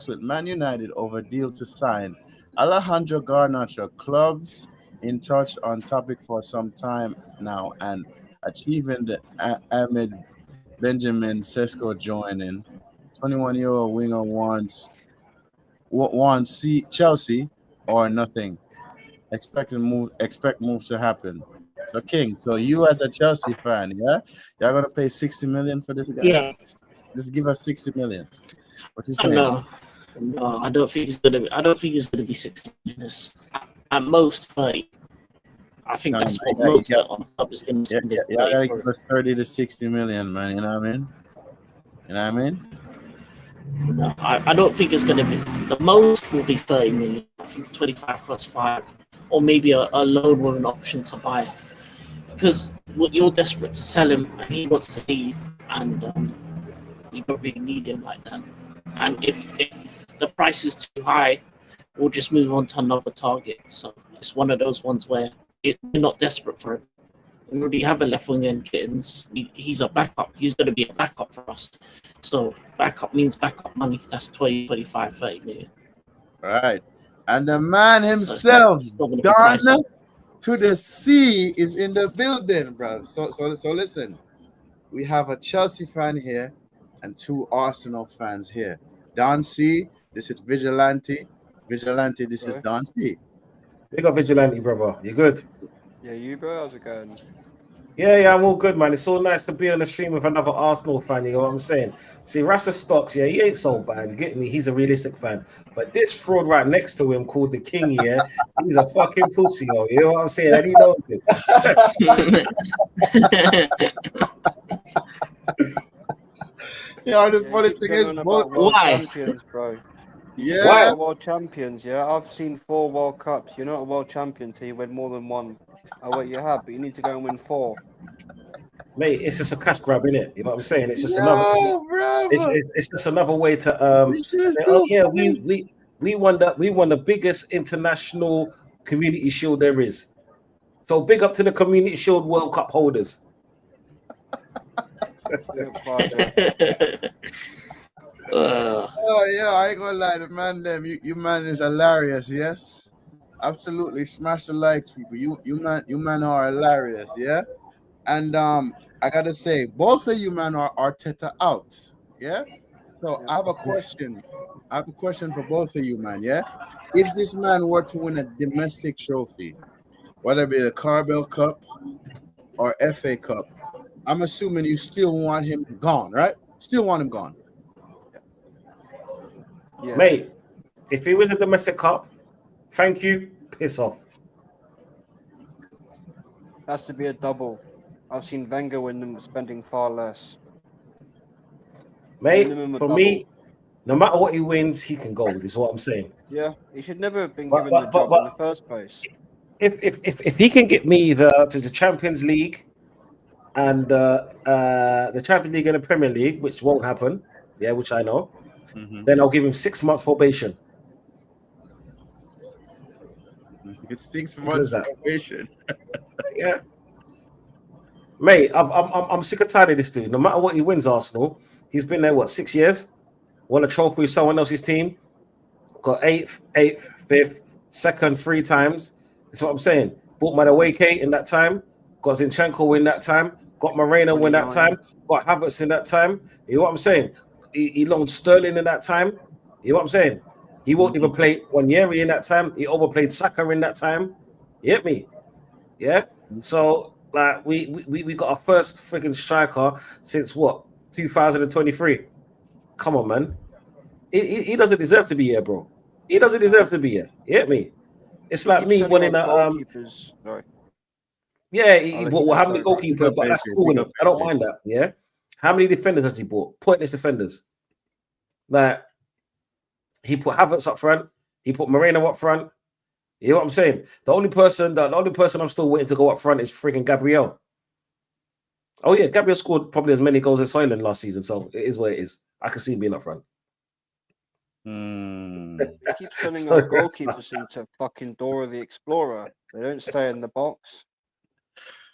with Man United over deal to sign Alejandro Garnacho. Clubs in touch on topic for some time now and achieving the Ahmed Benjamin Sesko joining. 21-year-old winger wants Chelsea or nothing. Expect moves to happen. So King, so you as a Chelsea fan, yeah, you're gonna pay 60 million for this guy? Yeah, Just give us 60 million. What you I saying? know. No, I don't think it's gonna be. I don't think it's gonna be 60 minutes. At most 30. I think No, that's what yeah, most of the club is gonna yeah, spend yeah, is y'all 30 gotta for give it. us 30 to 60 million, man. You know what I mean? You know what I mean? No, I don't think it's gonna be. The most will be 30 million. I think 25 plus five, or maybe a loan with an option to buy. Because you're desperate to sell him, and he wants to leave, and you don't really need him like that. And if the price is too high, we'll just move on to another target. So it's one of those ones where we're not desperate for him. We already have a left wing in Kittens. He's a backup. He's going to be a backup for us. So backup means backup money. That's 20, 25, 30 million. All right. And the man So it's not, himself, it's not going to be Don pricey. to the sea, is in the building, bro. So listen, we have a Chelsea fan here and two Arsenal fans here. Don C, this is Vigilante. Vigilante, this is Bro. Don C. Big up Vigilante, brother. You good? Yeah, you bro, how's it going? Yeah, I'm all good, man. It's so nice to be on the stream with another Arsenal fan. You know what I'm saying? See, Rasta Stocks, yeah, he ain't so bad. You get me? He's a realistic fan. But this fraud right next to him called the King, yeah, he's a fucking pussy, yo. You know what I'm saying? And he knows it. Yeah, the Yeah, funny you keep thing going is, on both. about world Why? champions, bro. Yeah. Why? About world champions, yeah. I've seen 4 World Cups. You're not a world champion till you win more than one. Oh, wait, you have, but you need to go and win 4. Mate, it's just a cash grab, innit? You know what I'm saying? It's just another. Yo, brother. It's just another way to This is say, oh too yeah, funny. we won the biggest international community shield there is. So big up to the community shield World Cup holders. You're quiet, Oh yeah, I ain't gonna lie, the man them, you man is hilarious, yes? Absolutely. Smash the likes, people. You man are hilarious, yeah? And I gotta say, both of you man are Arteta out. Yeah? So yeah. I have a question. I have a question for both of you, man, yeah? If this man were to win a domestic trophy, whether it be the Carabao Cup or FA Cup, I'm assuming you still want him gone, right? Still want him gone. Yes. Mate, if he was a domestic cup, thank you, piss off. Has to be a double. I've seen Wenger win them spending far less. Mate, Minimum a for double. me, no matter what he wins, he can go. This is what I'm saying. Yeah, he should never have been But given the but job but, in the but first place. if he can get me to the Champions League and the Champions League and the Premier League, which won't happen, yeah, which I know, then I'll give him 6 months probation. 6 Simple months as that. probation. Yeah, mate, I'm sick and tired of this dude. No matter what he wins, Arsenal, he's been there what 6 years, won a trophy with someone else's team, got eighth, fifth, second 3 times. That's what I'm saying. Bought Madueke in that time, got Zinchenko in that time, got Moreno in that 29. time, got Havertz in that time. You know what I'm saying? He loaned Sterling in that time. You know what I'm saying? He won't even play Wanyeri in that time. He overplayed Saka in that time. You get me? Yeah. So like we got our first freaking striker since what 2023. Come on, man. He doesn't deserve to be here, bro. He doesn't deserve to be here. You get me? It's like Keep me turning winning on a goalkeepers. Sorry. yeah. I'll let you Well, go, how many sorry, bro. Big goalkeepers? up But that's AJ. cool. Big Innit? up I don't AJ. mind that. Yeah. How many defenders has he bought? Pointless defenders. Like he put Havertz up front. He put Moreno up front. You know what I'm saying? The only person I'm still waiting to go up front is freaking Gabriel. Oh yeah, Gabriel scored probably as many goals as Soyland last season, so it is what it is. I can see him being up front. He keeps turning Sorry, our goalkeepers into fucking Dora the Explorer. They don't stay in the box.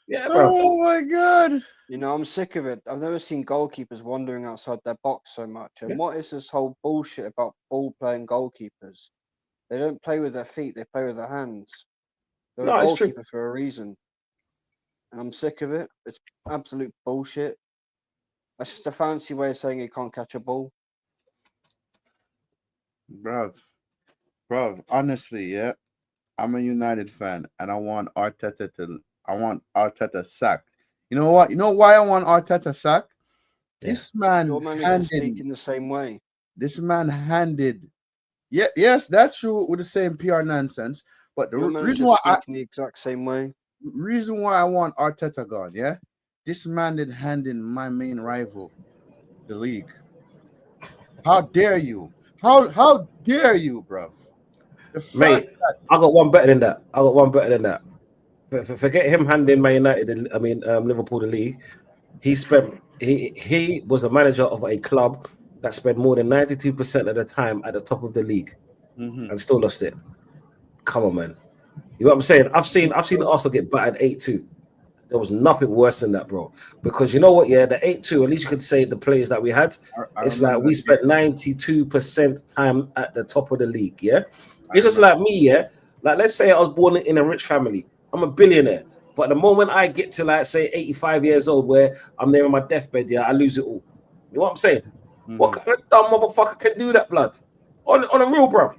Yeah, bro. Oh my god. You know, I'm sick of it. I've never seen goalkeepers wandering outside their box so much. And Yeah. what is this whole bullshit about ball playing goalkeepers? They don't play with their feet, they play with their hands. They're a No, it's true. goalkeeper for a reason. And I'm sick of it. It's absolute bullshit. That's just a fancy way of saying you can't catch a ball. Bruv, honestly, yeah, I'm a United fan, and I want Arteta sacked. You know what? You know why I want Arteta sacked? Yeah. This man Your manager handed. speak in the same way. This man handed. Yeah, yes, that's true with the same PR nonsense. But the Your manager reason why speak in the exact same way. I want Arteta gone, yeah, this man did hand in my main rival, the league. How dare you? How dare you, bruv? The fact Mate, I got one better than that. Forget him handing Man United, Liverpool the league. He was a manager of a club that spent more than 92% of the time at the top of the league and still lost it. Come on, man. You know what I'm saying? I've seen Arsenal get battered 8-2. There was nothing worse than that, bro. Because you know what? Yeah, the 8-2, at least you could say the players that we had. It's like we spent 92% time at the top of the league, yeah? It's just like me, yeah? Like, let's say I was born in a rich family. I'm a billionaire. But the moment I get to, like, say, 85 years old, where I'm there on my deathbed, yeah, I lose it all. You know what I'm saying? What kind of dumb motherfucker can do that, blood? On a real, bro.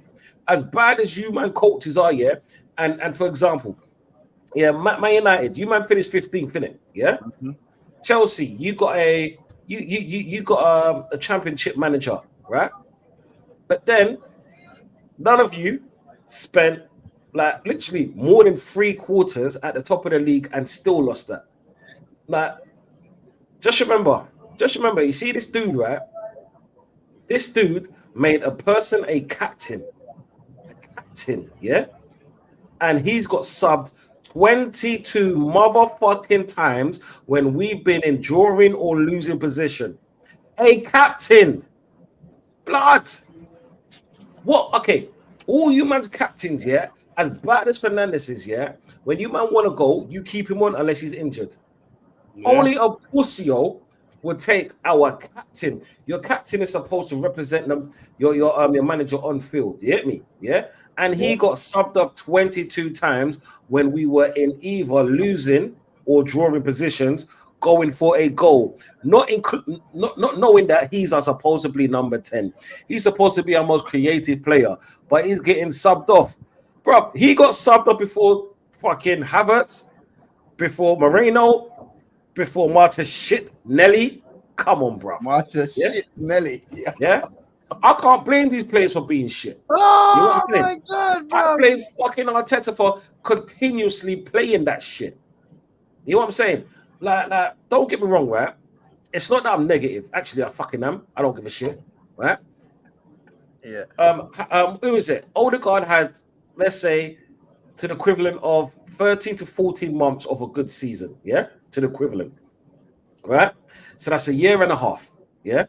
As bad as you, man, coaches are, yeah? And for example, yeah, Man United, you man finished 15th, innit? Yeah. Chelsea, you got a championship manager, right? But then none of you spent like literally more than 3/4 at the top of the league and still lost that. Like, just remember, you see this dude, right? This dude made a person a captain, yeah, and he's got subbed 22 motherfucking times when we've been in drawing or losing position. A captain. Blood. What? Okay. All you man's captains, yeah, as bad as Fernandes is, yeah, when you man want to go, you keep him on unless he's injured. Yeah. Only a pussyo would take our captain. Your captain is supposed to represent them, your manager on field. You get me? Yeah. And he got subbed up 22 times when we were in either losing or drawing positions, going for a goal. Not knowing that he's our supposedly number 10. He's supposed to be our most creative player, but he's getting subbed off. Bro, he got subbed up before fucking Havertz, before Moreno, before Marta shit Nelly. Come on, bro. Shit Nelly. Yeah. I can't blame these players for being shit. Oh, you know my God, bro. I blame fucking Arteta for continuously playing that shit. You know what I'm saying? Like, don't get me wrong, right? It's not that I'm negative. Actually, I fucking am. I don't give a shit, right? Yeah. Who is it? Odegaard had, let's say, to the equivalent of 13 to 14 months of a good season, yeah? To the equivalent, right? So that's a year and a half, yeah?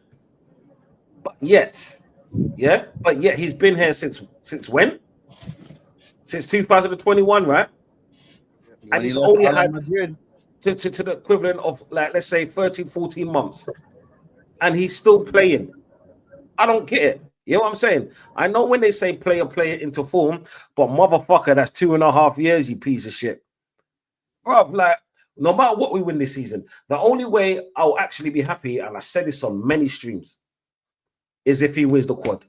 But yet he's been here since when? Since 2021, right? And he's only had to the equivalent of, like, let's say 13, 14 months. And he's still playing. I don't get it. You know what I'm saying? I know when they say player into form, but motherfucker, that's 2.5 years, you piece of shit. Bro, like, no matter what we win this season, the only way I'll actually be happy, and I said this on many streams, is if he wins the quad.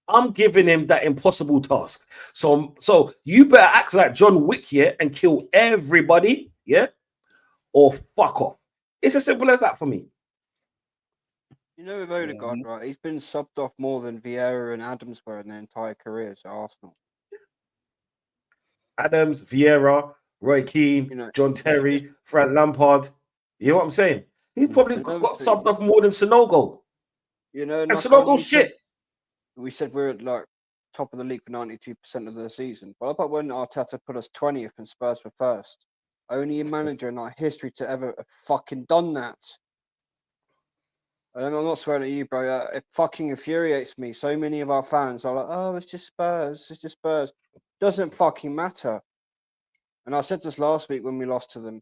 I'm giving him that impossible task. So you better act like John Wick here and kill everybody, yeah? Or fuck off. It's as simple as that for me. You know, with Odegaard, right? He's been subbed off more than Vieira and Adams were in their entire careers at Arsenal. Adams, Vieira, Roy Keane, John Terry, Frank Lampard. You know what I'm saying? He's probably got subbed off more than Sonogo. You know, and Sonogo's shit. We said we're at like top of the league for 92% of the season. But about when Arteta put us 20th and Spurs for first. Only a manager in our history to ever have fucking done that. And I'm not swearing at you, bro. It fucking infuriates me. So many of our fans are like, oh, it's just Spurs. It's just Spurs. Doesn't fucking matter. And I said this last week when we lost to them.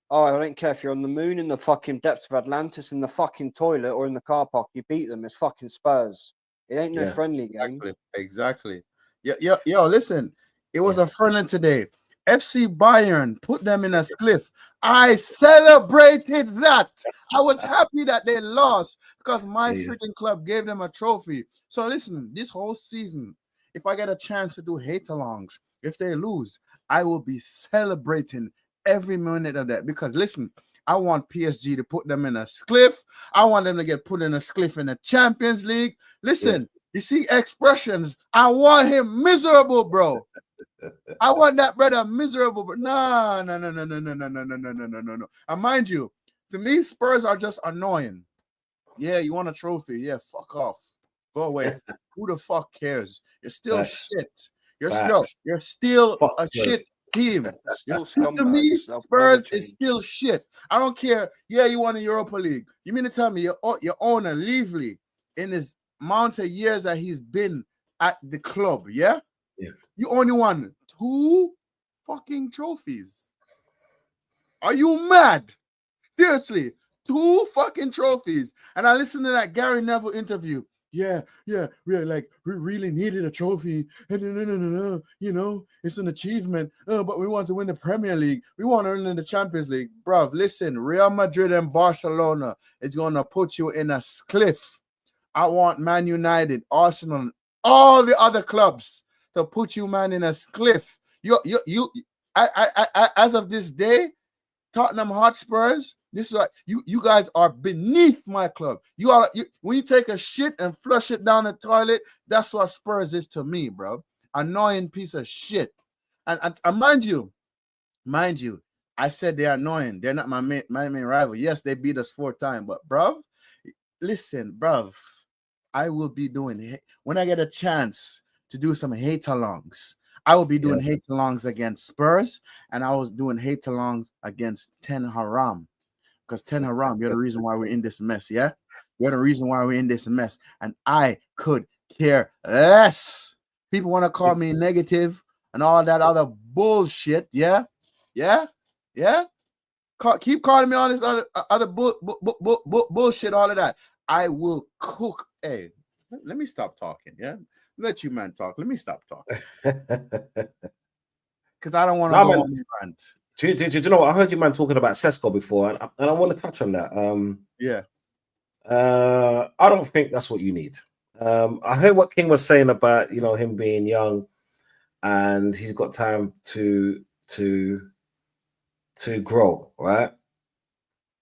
Oh, I don't care if you're on the moon, in the fucking depths of Atlantis, in the fucking toilet, or in the car park. You beat them. It's fucking Spurs. It ain't no Yeah. friendly game. Exactly. Yo, listen. It was a friendly today. FC Bayern put them in a cliff. I celebrated that. I was happy that they lost because my freaking club gave them a trophy. So listen, this whole season, if I get a chance to do hate-alongs, if they lose, I will be celebrating every minute of that. Because listen, I want PSG to put them in a cliff. I want them to get put in a cliff in the Champions League. Listen, you see expressions. I want him miserable, bro. I want that brother miserable, but no. And mind you, to me, Spurs are just annoying. Yeah, you want a trophy? Yeah, fuck off. Go away. Who the fuck cares? You're still shit. You're still a shit team. To me, Spurs is still shit. I don't care. Yeah, you won the Europa League. You mean to tell me your owner, Lively, in his amount of years that he's been at the club, yeah? Yeah. You only won 2 fucking trophies. Are you mad? Seriously, 2 fucking trophies. And I listened to that Gary Neville interview. Yeah, we really needed a trophy. No, you know, it's an achievement. But we want to win the Premier League. We want to win the Champions League. Bruv, listen, Real Madrid and Barcelona is going to put you in a cliff. I want Man United, Arsenal, and all the other clubs to put you, man, in a cliff. As of this day, Tottenham Hotspurs, this is like you guys are beneath my club. When you take a shit and flush it down the toilet, that's what Spurs is to me, bro. Annoying piece of shit. And mind you, I said they're annoying. They're not my main rival. Yes, they beat us 4 times, but bruv, listen, bruv, I will be doing, when I get a chance to do some hate-alongs, I will be doing hate-alongs against Spurs, and I was doing hate-alongs against Ten Haram. Because Ten Haram, you're the reason why we're in this mess, yeah? You're the reason why we're in this mess. And I could care less. People want to call me negative and all that other bullshit, yeah? Keep calling me all this other bullshit, all of that. I will cook. Hey, let me stop talking, yeah? Let you man talk. Let me stop talking. Because I don't want to go on my rant. Do you know what? I heard you man talking about Sesko before, and I want to touch on that. I don't think that's what you need. I heard what King was saying about, you know, him being young and he's got time to grow, right?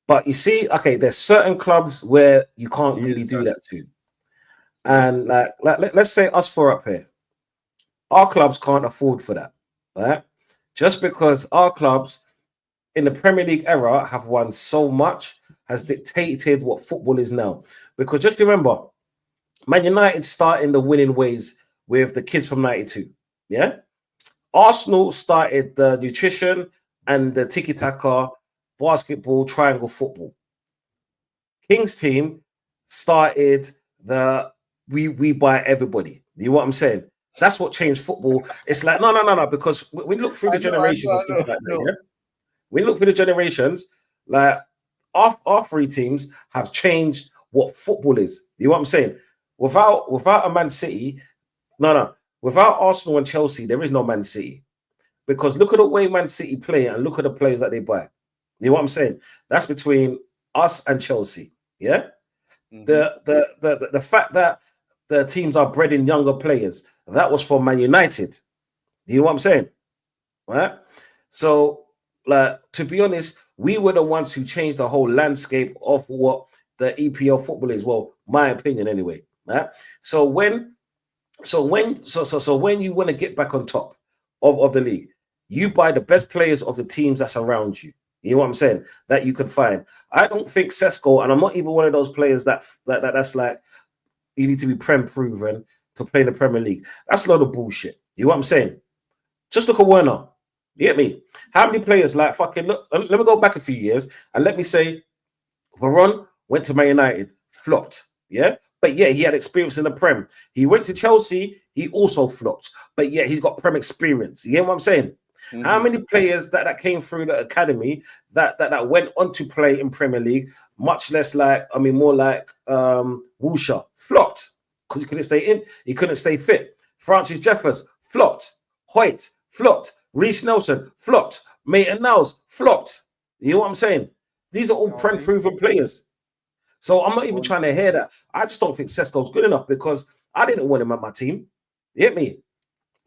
But you see, okay, there's certain clubs where you can't really do that to. And let's say us 4 up here, our clubs can't afford for that, right? Just because our clubs in the Premier League era have won so much has dictated what football is now. Because just remember, Man United started the winning ways with the kids from 92, yeah? Arsenal started the nutrition and the tiki-taka basketball triangle football. King's team started the we buy everybody. You know what I'm saying? That's what changed football. It's like no, because we look through the generations and stuff like that. Yeah? We look through the generations, like our 3 teams have changed what football is. You know what I'm saying? Without a Man City, without Arsenal and Chelsea, there is no Man City. Because look at the way Man City play and look at the players that they buy. You know what I'm saying? That's between us and Chelsea. Yeah. Mm-hmm. The fact that the teams are bred in younger players, that was for Man United. You know what I'm saying? Right? So, like, to be honest, we were the ones who changed the whole landscape of what the EPL football is. Well, my opinion anyway. Right? So when you want to get back on top of the league, you buy the best players of the teams that's around you. You know what I'm saying? That you can find. I don't think Sesko, and I'm not even one of those players that's like, you need to be Prem proven to play in the Premier League. That's a lot of bullshit. You know what I'm saying? Just look at Werner. You get me? How many players like fucking look? Let me go back a few years and let me say, Varane went to Man United, flopped. Yeah, but yeah, he had experience in the Prem. He went to Chelsea, he also flopped. But yeah, he's got Prem experience. You get what I'm saying? How many players that came through the academy that went on to play in Premier League, much less more like Wilshere, flopped because he couldn't stay in, he couldn't stay fit. Francis Jeffers flopped, Hoyt flopped, Reece Nelson flopped, Maitland-Niles flopped. You know what I'm saying? These are all proven players. So I'm not even trying to hear that. I just don't think Sesko's good enough because I didn't want him at my team. You get me?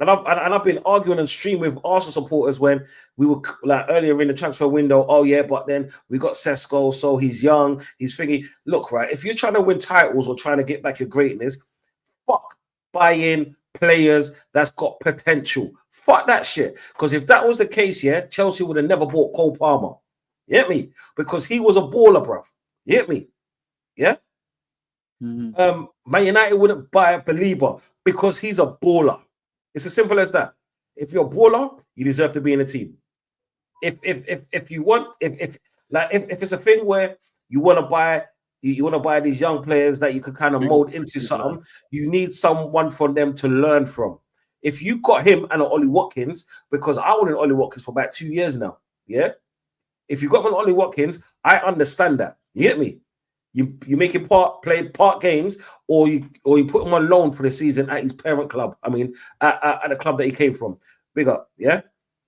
And I've been arguing and streaming with Arsenal supporters when we were like earlier in the transfer window. Oh yeah, but then we got Sesko, so he's young, he's thingy. Look, right, if you're trying to win titles or trying to get back your greatness, fuck buying players that's got potential. Fuck that shit. Because if that was the case, yeah, Chelsea would have never bought Cole Palmer. You get me? Because he was a baller, bruv. You get me? Yeah. Man United wouldn't buy a Belieber because he's a baller. It's as simple as that. If you're a baller, you deserve to be in a team. If it's a thing where you want to buy these young players that you can kind of mold into something, you need someone for them to learn from. If you got him and an Ollie Watkins, because I wanted Ollie Watkins for about 2 years now, yeah. If you got an Ollie Watkins, I understand that. You get me? You make him play part games, or you put him on loan for the season at his parent club. I mean, at the club that he came from. Big up, yeah.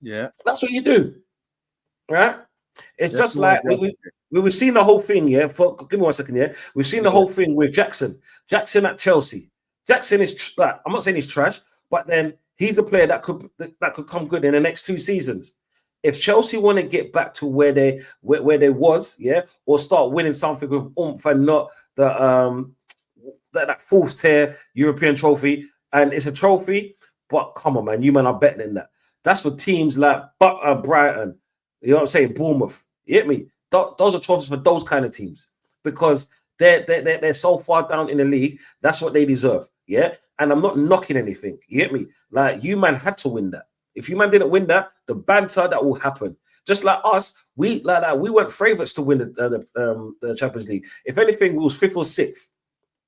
That's what you do, right? It's just like we've seen the whole thing, yeah. Give me 1 second, yeah. We've seen the whole thing with Jackson at Chelsea. Jackson is I'm not saying he's trash, but then he's a player that could come good in the next 2 seasons. If Chelsea want to get back to where they was, yeah, or start winning something with oomph and not that fourth tier European trophy, and it's a trophy, but come on, man, you man are better than that. That's for teams like Brighton, you know what I'm saying, Bournemouth. You get me? Those are trophies for those kind of teams because they're so far down in the league. That's what they deserve, yeah. And I'm not knocking anything. You get me? Like you man had to win that. If you man didn't win that, the banter that will happen. Just like us, we weren't favourites to win the Champions League. If anything, we was 5th or 6th.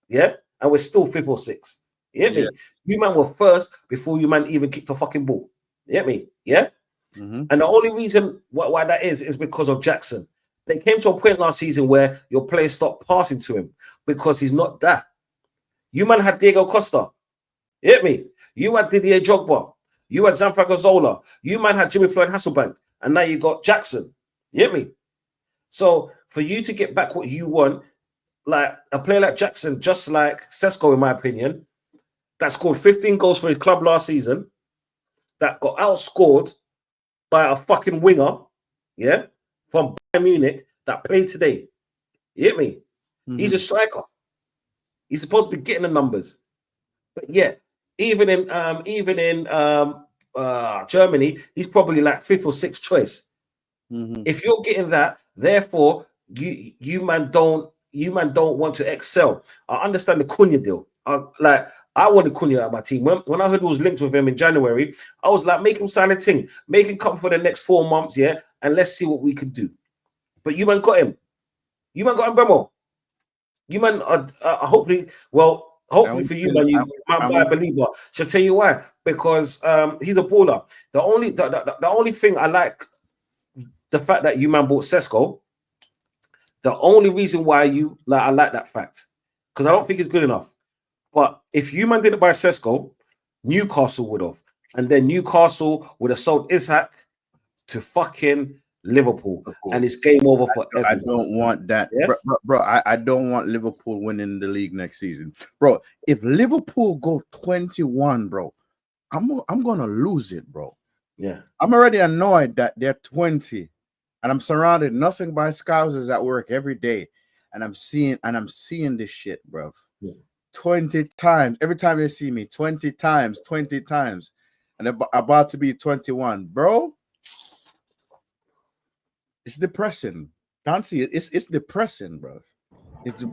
Yeah, and we're still 5th or 6th. You get me? You man were first before you man even kicked a fucking ball. You get me? Yeah. And the only reason why that is because of Jackson. They came to a point last season where your players stopped passing to him because he's not that. You man had Diego Costa. You get me? You had Didier Drogba. You had Gianfranco Zola. You man had Jimmy Floyd Hasselbank. And now you got Jackson. You get me? So for you to get back what you want, like a player like Jackson, just like Sesko, in my opinion, that scored 15 goals for his club last season, that got outscored by a fucking winger, yeah, from Bayern Munich that played today. You get me? He's a striker. He's supposed to be getting the numbers. But yeah, even in Germany, he's probably like 5th or 6th choice. If you're getting that, therefore you man don't want to excel. I understand the Cunha deal. I wanted Cunha at my team. When I heard it was linked with him in January, I was like, make him sign a thing, make him come for the next 4 months, yeah, and let's see what we can do. But you man got him. You man got him, Bremo. You man hopefully for you, man, you might buy a Belieber. Shall tell you why? Because he's a baller. The only thing I like, the fact that you man bought Sesko. The only reason why I like that fact, because I don't think it's good enough. But if you man didn't buy Sesko, Newcastle would have, and then Newcastle would have sold Isak to fucking Liverpool, and it's game over forever. I don't want that, yeah? bro. I don't want Liverpool winning the league next season, bro. If Liverpool go 21, bro, I'm gonna lose it, bro. Yeah, I'm already annoyed that they're 20, and I'm surrounded nothing by scousers at work every day, and I'm seeing this shit, bro. Yeah. 20 times every time they see me, 20 times, and they're about to be 21, bro. It's depressing. Can't see it. It's depressing, bro. It's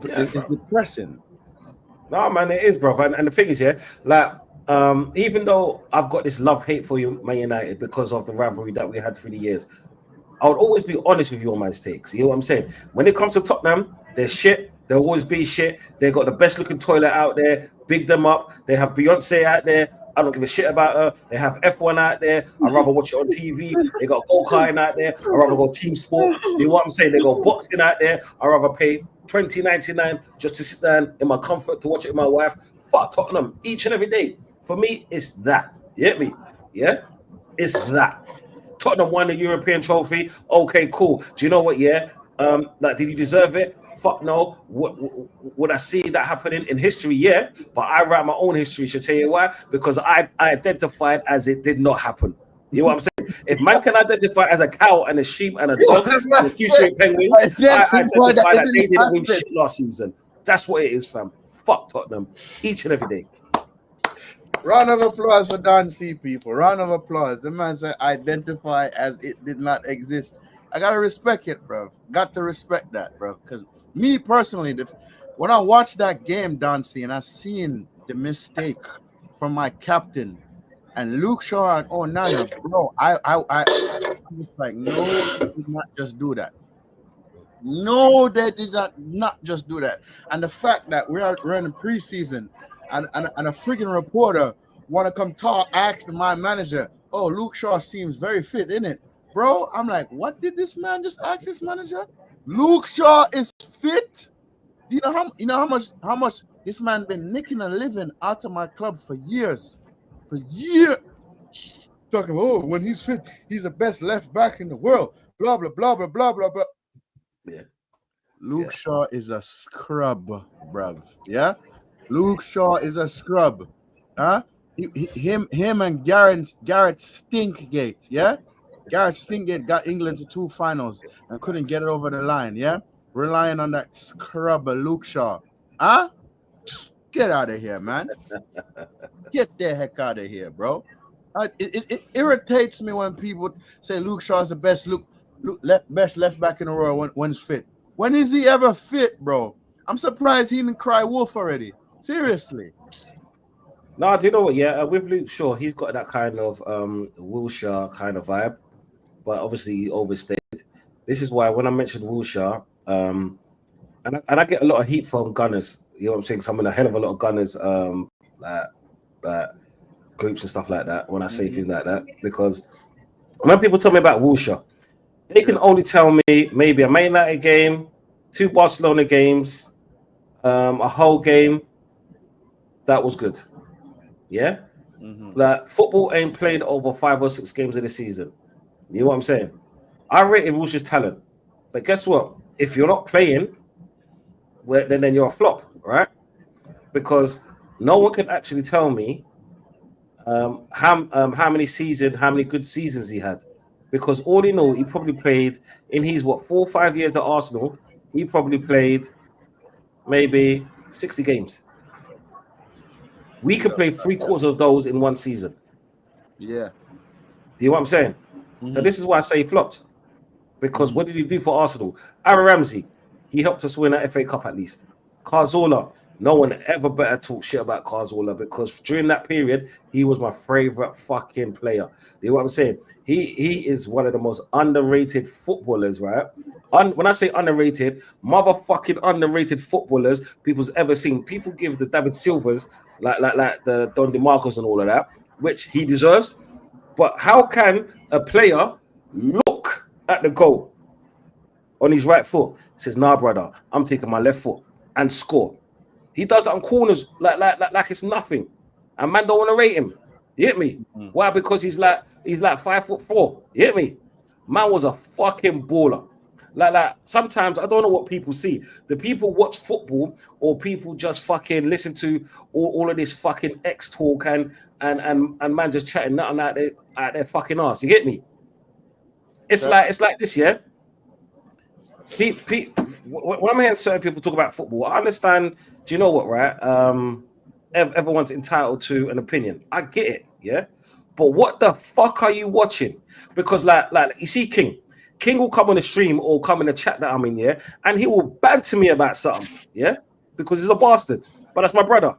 depressing. No, man, it is, bro. And the thing is, yeah, like even though I've got this love-hate for you, Man United, because of the rivalry that we had through the years, I would always be honest with you on my takes. You know what I'm saying? When it comes to Tottenham, they're shit. They'll always be shit. They got the best looking toilet out there. Big them up. They have Beyonce out there. I don't give a shit about her. They have F1 out there. I'd rather watch it on TV. They got go-karting out there. I'd rather go team sport. You know what I'm saying? They got boxing out there. I'd rather pay $20.99 just to sit down in my comfort to watch it with my wife. Fuck Tottenham each and every day. For me, it's that. You get me? Yeah? It's that. Tottenham won the European trophy. Okay, cool. Do you know what? Yeah. Like, did you deserve it? Fuck no. Would I see that happening in history? Yeah. But I write my own history. Should tell you why? Because I identified as it did not happen. You know what I'm saying? If man can identify as a cow and a sheep and a dog and a two-string penguin, I identify that they didn't win shit last season. That's what it is, fam. Fuck Tottenham each and every day. Round of applause for Don C, people. Round of applause. The man said identify as it did not exist. I gotta respect it, bro. Got to respect that, bro. Because me personally, when I watched that game, Don C, and I seen the mistake from my captain and Luke Shaw and Onana, bro, I was like, no, they did not just do that. No, they did not just do that. And the fact that we're in the preseason and a freaking reporter want to come talk, ask my manager, oh, Luke Shaw seems very fit, innit? Bro, I'm like, what did this man just ask his manager? Luke Shaw is fit? You know how much this man been nicking a living out of my club for years. For years. Talking about, oh, when he's fit, he's the best left back in the world. Blah, blah, blah, blah, blah, blah, blah. Yeah. Luke Shaw is a scrub, bruv. Yeah? Luke Shaw is a scrub. Huh? Him and Garrett Stinkgate, yeah? Garrett Stinkgate got England to 2 finals and couldn't get it over the line, yeah? Relying on that scrubber Luke Shaw. Huh? Get out of here, man. Get the heck out of here, bro. It irritates me when people say Luke Shaw is the best best left back in the world when he's fit. When is he ever fit, bro? I'm surprised he didn't cry wolf already. Seriously. No, do you know what? Yeah, with Luke Shaw, he's got that kind of Wilshere kind of vibe, but obviously he overstayed. This is why when I mentioned Wilshere, and I get a lot of heat from Gunners. You know what I'm saying? So I'm in a hell of a lot of Gunners groups and stuff like that when I say things like that, because when people tell me about Wilshere, they can only tell me maybe a Man United game, 2 Barcelona games, a whole game that was good. Yeah? Mm-hmm. Like, football ain't played over 5 or 6 games of the season. You know what I'm saying? I rated Wilshere's talent. But guess what? If you're not playing, well, then you're a flop, right? Because no one can actually tell me how many good seasons he had. Because all he know, he probably played in his 4 or 5 years at Arsenal, he probably played maybe 60 games. We could play 3/4 of those in one season. Yeah. Do you know what I'm saying? Mm-hmm. So this is why I say he flopped. Because what did he do for Arsenal? Aaron Ramsey, he helped us win an FA Cup at least. Cazorla, no one ever better talk shit about Cazorla, because during that period, he was my favorite fucking player. You know what I'm saying? He is one of the most underrated footballers, right? When I say underrated, motherfucking underrated footballers people's ever seen. People give the David Silvers, like the Don DeMarcos and all of that, which he deserves. But how can a player look at the goal on his right foot, says, nah, brother, I'm taking my left foot, and score? He does that on corners like it's nothing, and man don't want to rate him. You get me? Mm-hmm. Why? Because he's like 5'4". You get me? Man was a fucking baller. Like sometimes I don't know what people see. The people watch football, or people just fucking listen to all of this fucking X talk and man just chatting nothing out their fucking ass. You get me? It's like this, yeah. When I'm hearing certain people talk about football, I understand. Do you know what, right? Everyone's entitled to an opinion. I get it, yeah. But what the fuck are you watching? Because like you see, King will come on the stream or come in the chat that I'm in, yeah, and he will banter me about something, yeah, because he's a bastard. But that's my brother.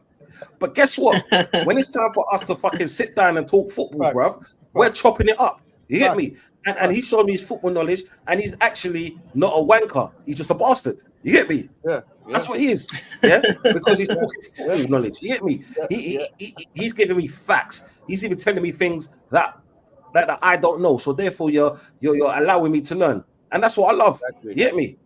But guess what? When it's time for us to fucking sit down and talk football, bro, we're chopping it up. You get me? and he showed me his football knowledge, and he's actually not a wanker. He's just a bastard. You get me? Yeah. That's what he is. Yeah, because he's talking football knowledge. You get me? He's giving me facts. He's even telling me things that I don't know. So therefore, you're allowing me to learn, and that's what I love. Exactly. You get me?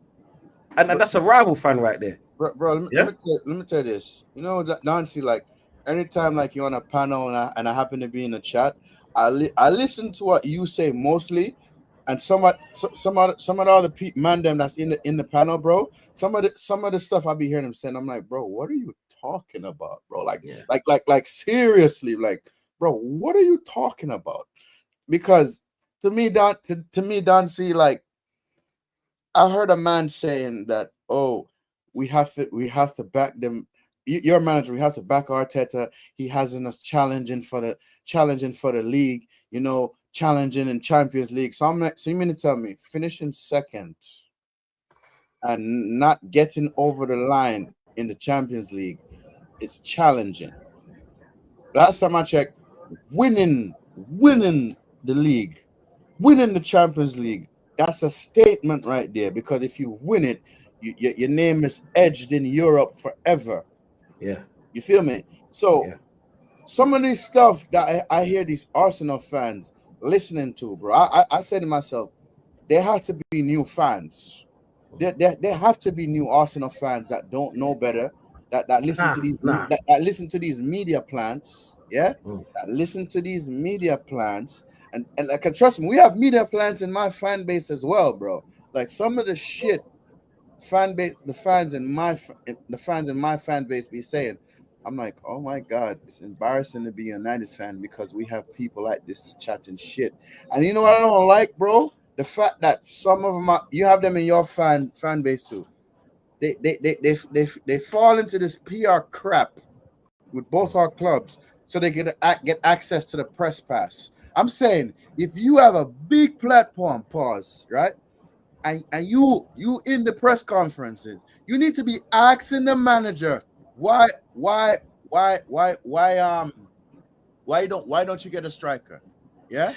And that's a rival fan right there. Bro, let me tell you this. You know, Nancy, like anytime like you're on a panel and I happen to be in the chat, I listen to what you say mostly, and some of the other man them that's in the panel, bro. Some of the stuff I be hearing them saying, I'm like, bro, what are you talking about, bro? Like seriously, like, bro, what are you talking about? Because to me, Nancy, like, I heard a man saying that, oh, we have to back them. Your manager, we have to back Arteta. He has us challenging for the league, you know, challenging in Champions League. So you mean to tell me finishing second and not getting over the line in the Champions League is challenging. Last time I checked, winning the league, winning the Champions League, that's a statement right there. Because if you win it, your name is edged in Europe forever. Yeah, you feel me? So some of this stuff that I hear these Arsenal fans listening to, bro, I say to myself, there has to be new fans. There have to be new Arsenal fans that don't know better, that listen to these that listen to these media plants, that listen to these media plants, and like, trust me, we have media plants in my fan base as well, bro. Like some of the shit the fans in my fan base be saying, I'm like, oh my god, it's embarrassing to be a United fan because we have people like this chatting shit. And you know what I don't like, bro? The fact that some of them you have them in your fan base too. They fall into this PR crap with both our clubs so they get access to the press pass. I'm saying, if you have a big platform, right? And you in the press conferences, you need to be asking the manager why don't you get a striker? Yeah,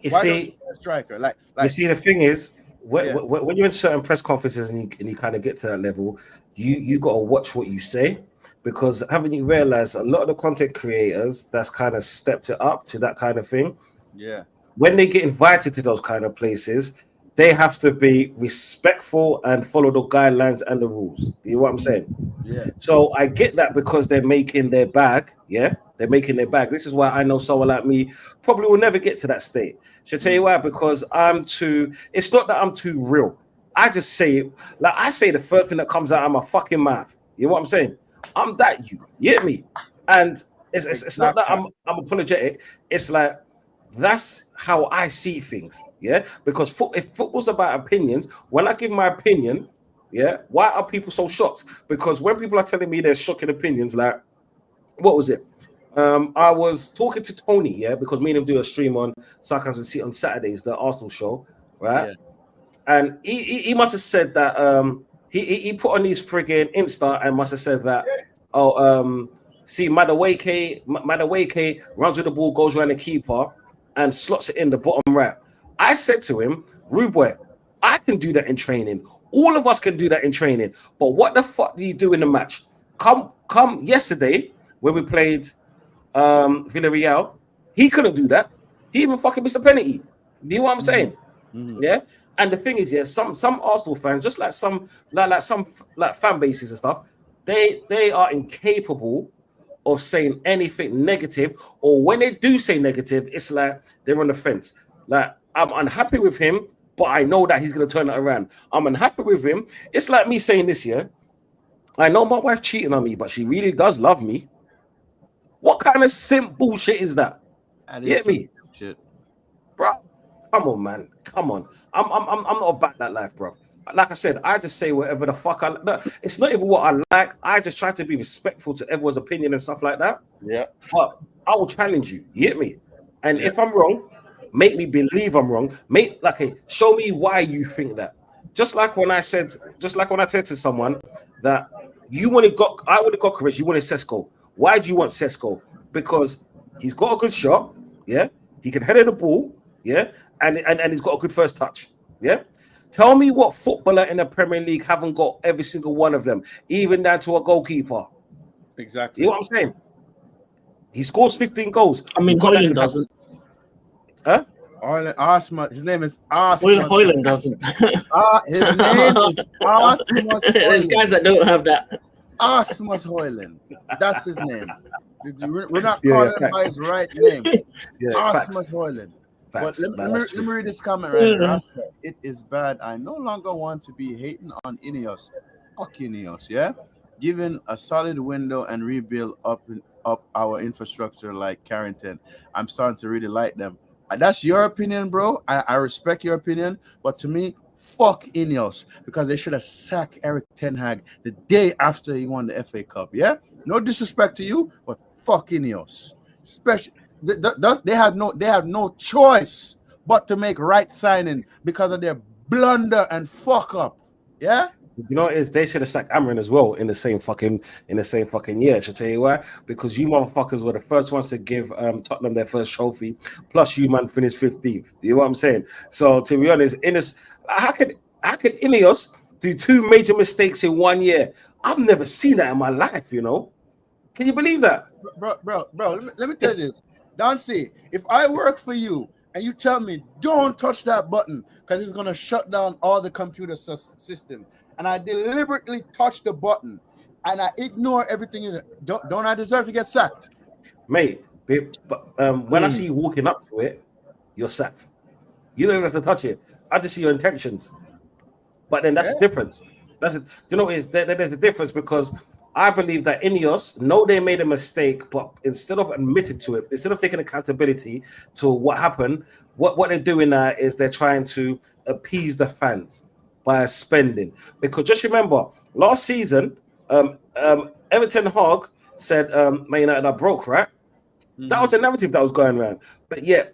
you see, a striker. Like you see, the thing is, when you're in certain press conferences and you kind of get to that level, you got to watch what you say, because haven't you realized a lot of the content creators that's kind of stepped it up to that kind of thing? Yeah, when they get invited to those kind of places, they have to be respectful and follow the guidelines and the rules. You know what I'm saying? Yeah. So I get that, because they're making their bag. Yeah, they're making their bag. This is why I know someone like me probably will never get to that state. Should I tell you why? Because it's not that I'm too real. I just say it. Like, I say the first thing that comes out of my fucking mouth. You know what I'm saying? I'm that you get me? And it's not that I'm apologetic. It's like, that's how I see things, yeah? Because if football's about opinions, when I give my opinion, yeah, why are people so shocked? Because when people are telling me their shocking opinions, like, what was it? I was talking to Tony, yeah, because me and him do a stream on Sarcasm City on Saturdays, the Arsenal show, right? Yeah. And he must have said that he put on his friggin' Insta and must have said that, see, Madueke runs with the ball, goes around the keeper, and slots it in the bottom right. I said to him, Rude boy, I can do that in training. All of us can do that in training. But what the fuck do you do in the match? Come yesterday when we played Villarreal, he couldn't do that. He even fucking missed a penalty. You know what I'm saying? Mm-hmm. Yeah. And the thing is, yeah, some Arsenal fans, just like some fan bases and stuff, they are incapable of saying anything negative, or when they do say negative, it's like they're on the fence. Like, I'm unhappy with him, but I know that he's going to turn it around. I'm unhappy with him. It's like me saying this year, I know my wife cheating on me, but she really does love me. What kind of simple shit is that? You get me? Shit. Bro, come on, man. Come on. I'm not about that life, bro. Like I said, I just say whatever the fuck I like. It's not even what I like. I just try to be respectful to everyone's opinion and stuff like that. Yeah. But I will challenge you. You get me? And if I'm wrong, make me believe I'm wrong. Show me why you think that. Just like when I said to someone that I wanted Gyökeres, you wanted Sesko. Why do you want Sesko? Because he's got a good shot, yeah. He can head the ball, yeah, and he's got a good first touch. Yeah. Tell me what footballer in the Premier League haven't got every single one of them, even down to a goalkeeper. Exactly. You know what I'm saying? He scores 15 goals. I mean, Hoyland doesn't. Huh? Asmus. His name is Asmus. Hoyland doesn't. His name is Asmus There's guys Hoyland. that don't have that. Asmus Hoyland. That's his name. We're not Yeah, calling him facts. by his right name. Yeah, Asmus Hoyland. But Facts. let That's me true. read this comment right here. I said, it is bad. I no longer want to be hating on Ineos. Fuck Ineos, yeah? Given a solid window and rebuild up our infrastructure like Carrington, I'm starting to really like them. That's your opinion, bro. I respect your opinion. But to me, fuck Ineos, because they should have sacked Eric Ten Hag the day after he won the FA Cup, yeah? No disrespect to you, but fuck Ineos. Especially they have no choice but to make right signing because of their blunder and fuck up. Yeah. You know what it is? They should have sacked Amarin as well in the same fucking year. Should I tell you why? Because you motherfuckers were the first ones to give Tottenham their first trophy. Plus, you man finished 15th. You know what I'm saying? So to be honest, how could Ineos do two major mistakes in 1 year? I've never seen that in my life. You know? Can you believe that, bro? Let me tell you this, Dancy. If I work for you and you tell me don't touch that button because it's gonna shut down all the computer system, and I deliberately touch the button and I ignore everything, don't I deserve to get sacked, mate? But when I see you walking up to it, you're sacked. You don't even have to touch it. I just see your intentions. But then that's the difference. Do you know what it is? There's a difference because I believe that Ineos know they made a mistake, but instead of admitting to it, instead of taking accountability to what happened, what they're doing now is they're trying to appease the fans by spending. Because just remember, last season, Everton Hog said Man United are broke, right? Mm-hmm. That was the narrative that was going around. But yet,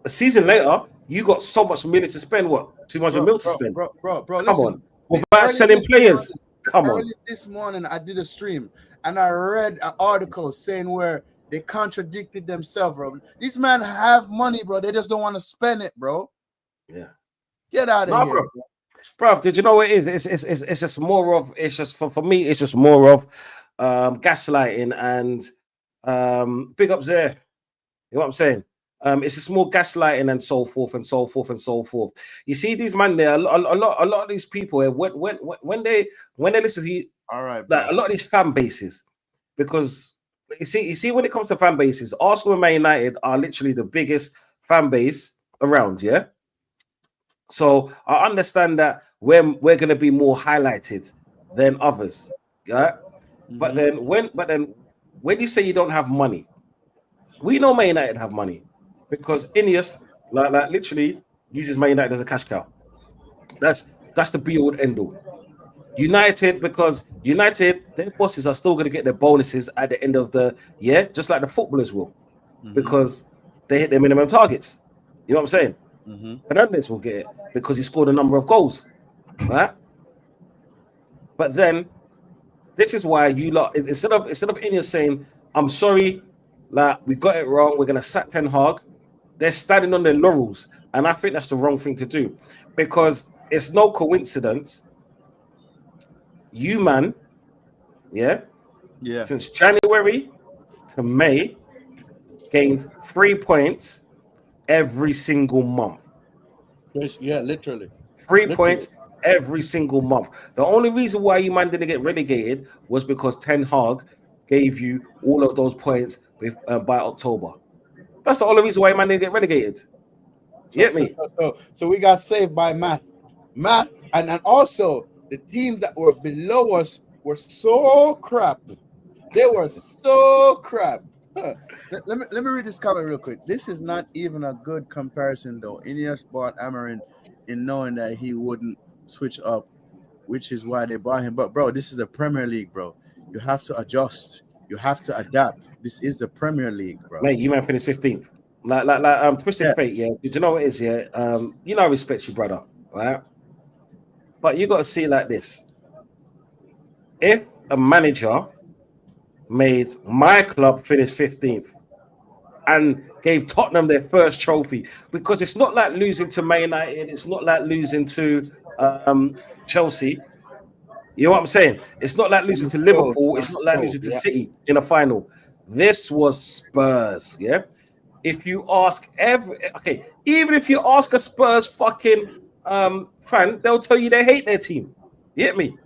a season later, you got so much money to spend. What, 200 mil to spend? Bro, come listen, on. Without selling players. Come on. This morning, I did a stream and I read an article saying where they contradicted themselves, bro. These men have money, bro. They just don't want to spend it, bro. Yeah. Get out of here, bro. Did you know what it is? It's just more of, it's just for me, it's just more of gaslighting and big ups there. You know what I'm saying? It's just more gaslighting and so forth and so forth and so forth. You see these man there, a lot of these people when they listen to you, all right, like a lot of these fan bases, because you see when it comes to fan bases, Arsenal and Man United are literally the biggest fan base around, yeah. So I understand that we're going to be more highlighted than others, yeah. Mm-hmm. But then when you say you don't have money, we know Man United have money. Because Ineos, like literally uses Man United as a cash cow. That's the be all end all. United, because United, their bosses are still going to get their bonuses at the end of the year, just like the footballers will, because they hit their minimum targets. You know what I'm saying? Fernandes will get it because he scored a number of goals, right? But then this is why you lot, instead of Ineos saying, "I'm sorry, like we got it wrong, we're going to sack Ten Hag," they're standing on their laurels, and I think that's the wrong thing to do, because it's no coincidence. You man, yeah, since January to May, gained 3 points every single month. Yeah, literally 3 points every single month. The only reason why you man didn't get relegated was because Ten Hag gave you all of those points by October. That's the only reason why man didn't get relegated. You get me? So we got saved by math, and also the team that were below us were so crap. They were so crap. Let me read this comment real quick. This is not even a good comparison, though. Ineos bought Amarin in knowing that he wouldn't switch up, which is why they bought him. But bro, this is the Premier League, bro. You have to adjust. You have to adapt. This is the Premier League, bro. Mate, you man finished 15th. Like Twisted Fate, yeah. Did you know what it is, yeah? You know I respect you, brother, right? But you got to see it like this. If a manager made my club finish 15th and gave Tottenham their first trophy, because it's not like losing to Man United, it's not like losing to Chelsea. You know what I'm saying? It's not like losing to Liverpool, it's not like losing to City in a final. This was Spurs, yeah. If you ask even if you ask a Spurs fucking fan, they'll tell you they hate their team. You get me?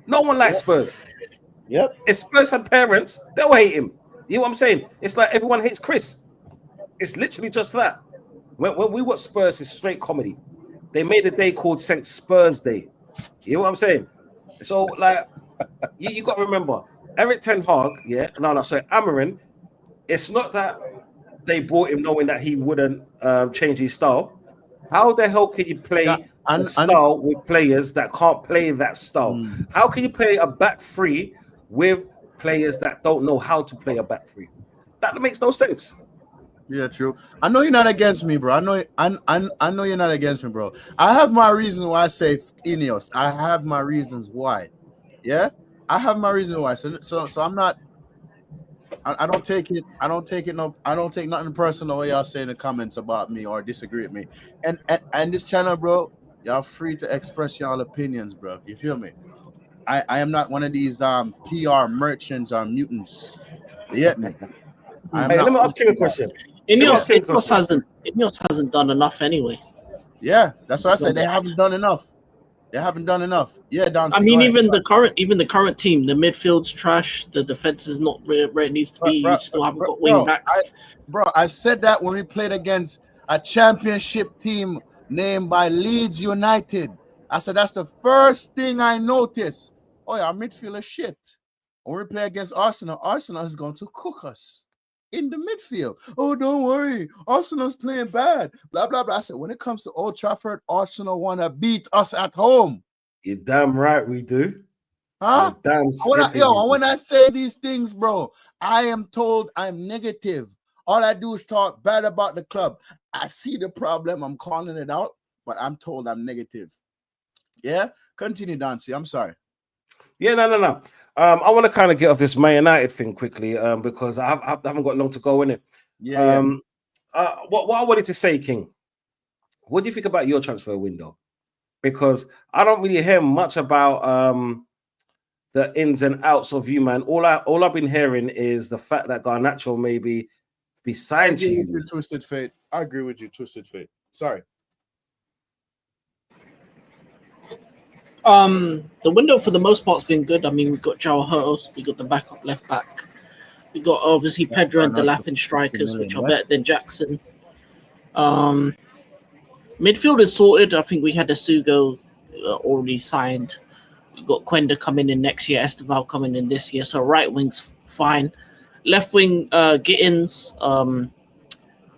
No one likes Spurs. Yep. If Spurs had parents, they'll hate him. You know what I'm saying? It's like everyone hates Chris. It's literally just that. When we watch Spurs, it's straight comedy. They made a day called St. Spurs Day. You know what I'm saying? So, like, you got to remember, Eric Ten Hag, Amarin, it's not that they bought him knowing that he wouldn't change his style. How the hell can you play a style with players that can't play that style? How can you play a back three with players that don't know how to play a back three? That makes no sense. Yeah, true. I know you're not against me, bro. I know you're not against me, bro. I have my reasons why I say Ineos. I have my reasons why. Yeah, I have my reasons why. So I'm not. I don't take it. I don't take nothing personal what y'all say in the comments about me or disagree with me. And this channel, bro, y'all free to express y'all opinions, bro. You feel me? I am not one of these PR merchants or mutants. Yeah. Hey, let me ask you a question. Ineos hasn't done enough anyway. Yeah, that's what I said. They haven't done enough. They haven't done enough. Yeah, Don. I mean, even the current team, the midfield's trash. The defense is not where it needs to be. You still haven't got wing backs. I said that when we played against a championship team named by Leeds United. I said that's the first thing I noticed. Oh yeah, our midfield is shit. When we play against Arsenal, Arsenal is going to cook us in the midfield. Oh, don't worry, Arsenal's playing bad. Blah blah blah. I said when it comes to Old Trafford, Arsenal want to beat us at home. You're damn right we do. Huh? When I say these things, bro, I am told I'm negative. All I do is talk bad about the club. I see the problem, I'm calling it out, but I'm told I'm negative. Yeah, continue, Dancy. I'm sorry. Yeah, no. I want to kind of get off this Man United thing quickly, because I haven't got long to go in it. Yeah. What I wanted to say, King, what do you think about your transfer window? Because I don't really hear much about the ins and outs of you, man. All I've been hearing is the fact that Garnacho maybe be signed to you. Twisted Fate. I agree with you, Twisted Fate. Sorry. The window for the most part's been good. I mean, we've got João Hurst, we got the backup left back, we got obviously Pedro and Delap in strikers, which are better than Jackson. Midfield is sorted. I think we had Asugo already signed. We've got Quenda coming in next year, Esteval coming in this year. So right wing's fine. Left wing, Gittins.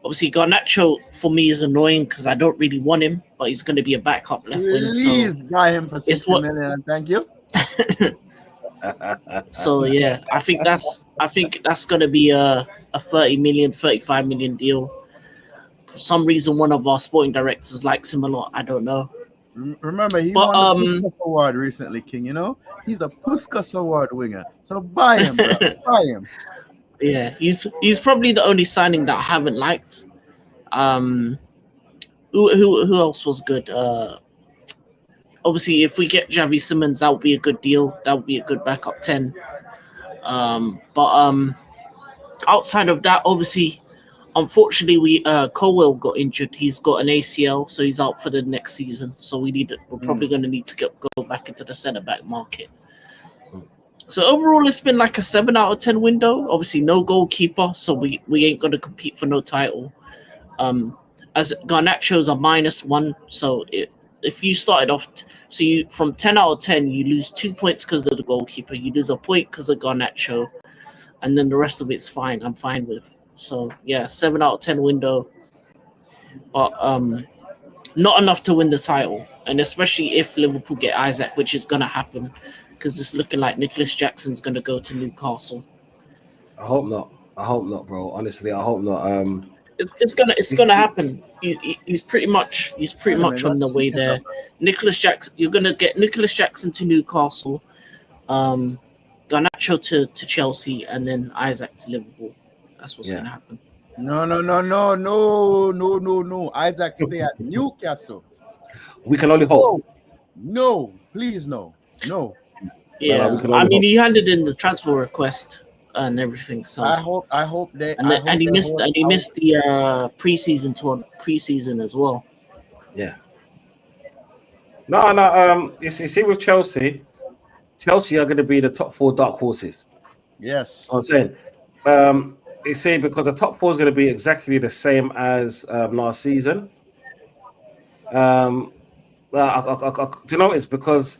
Obviously, Garnacho for me is annoying because I don't really want him, but he's going to be a backup left wing. Please buy him for 60 million. Thank you. So yeah, I think that's going to be a 30 million, 35 million deal. For some reason, one of our sporting directors likes him a lot. I don't know. Remember, he won the Puskas Award recently, King. You know, he's the Puskas Award winger. So buy him, bro. Buy him. Yeah, he's probably the only signing that I haven't liked. Who else was good? Obviously, if we get Xavi Simons, that would be a good deal. That would be a good backup 10. But outside of that, obviously, unfortunately, Colwell got injured. He's got an ACL, so he's out for the next season. So we're probably going to need to go back into the centre back market. So overall, it's been like a 7 out of 10 window. Obviously, no goalkeeper, so we ain't going to compete for no title. As Garnacho's a -1, so if you started off, from 10 out of 10, you lose 2 points because of the goalkeeper. You lose a point because of Garnacho, and then the rest of it's fine. I'm fine with. So yeah, 7 out of 10 window, but not enough to win the title, and especially if Liverpool get Isaac, which is gonna happen. Because it's looking like Nicholas Jackson's going to go to Newcastle. I hope not, bro. Honestly, I hope not. It's gonna happen. He's pretty much on the way there. Nicholas Jackson, you're gonna get Nicholas Jackson to Newcastle, Garnacho to Chelsea, and then Isaac to Liverpool. That's what's gonna happen. No. Isaac stay at Newcastle. We can only hope. No, please no. Yeah, we can I only mean, hope. he handed in the transfer request and everything. So I hope they. and I the, hope and he they missed hold and he out. missed the preseason as well. Yeah. No. You see, with Chelsea are going to be the top 4 dark horses. Yes. I'm saying. You see, because the top 4 is going to be exactly the same as last season. Do you know it's because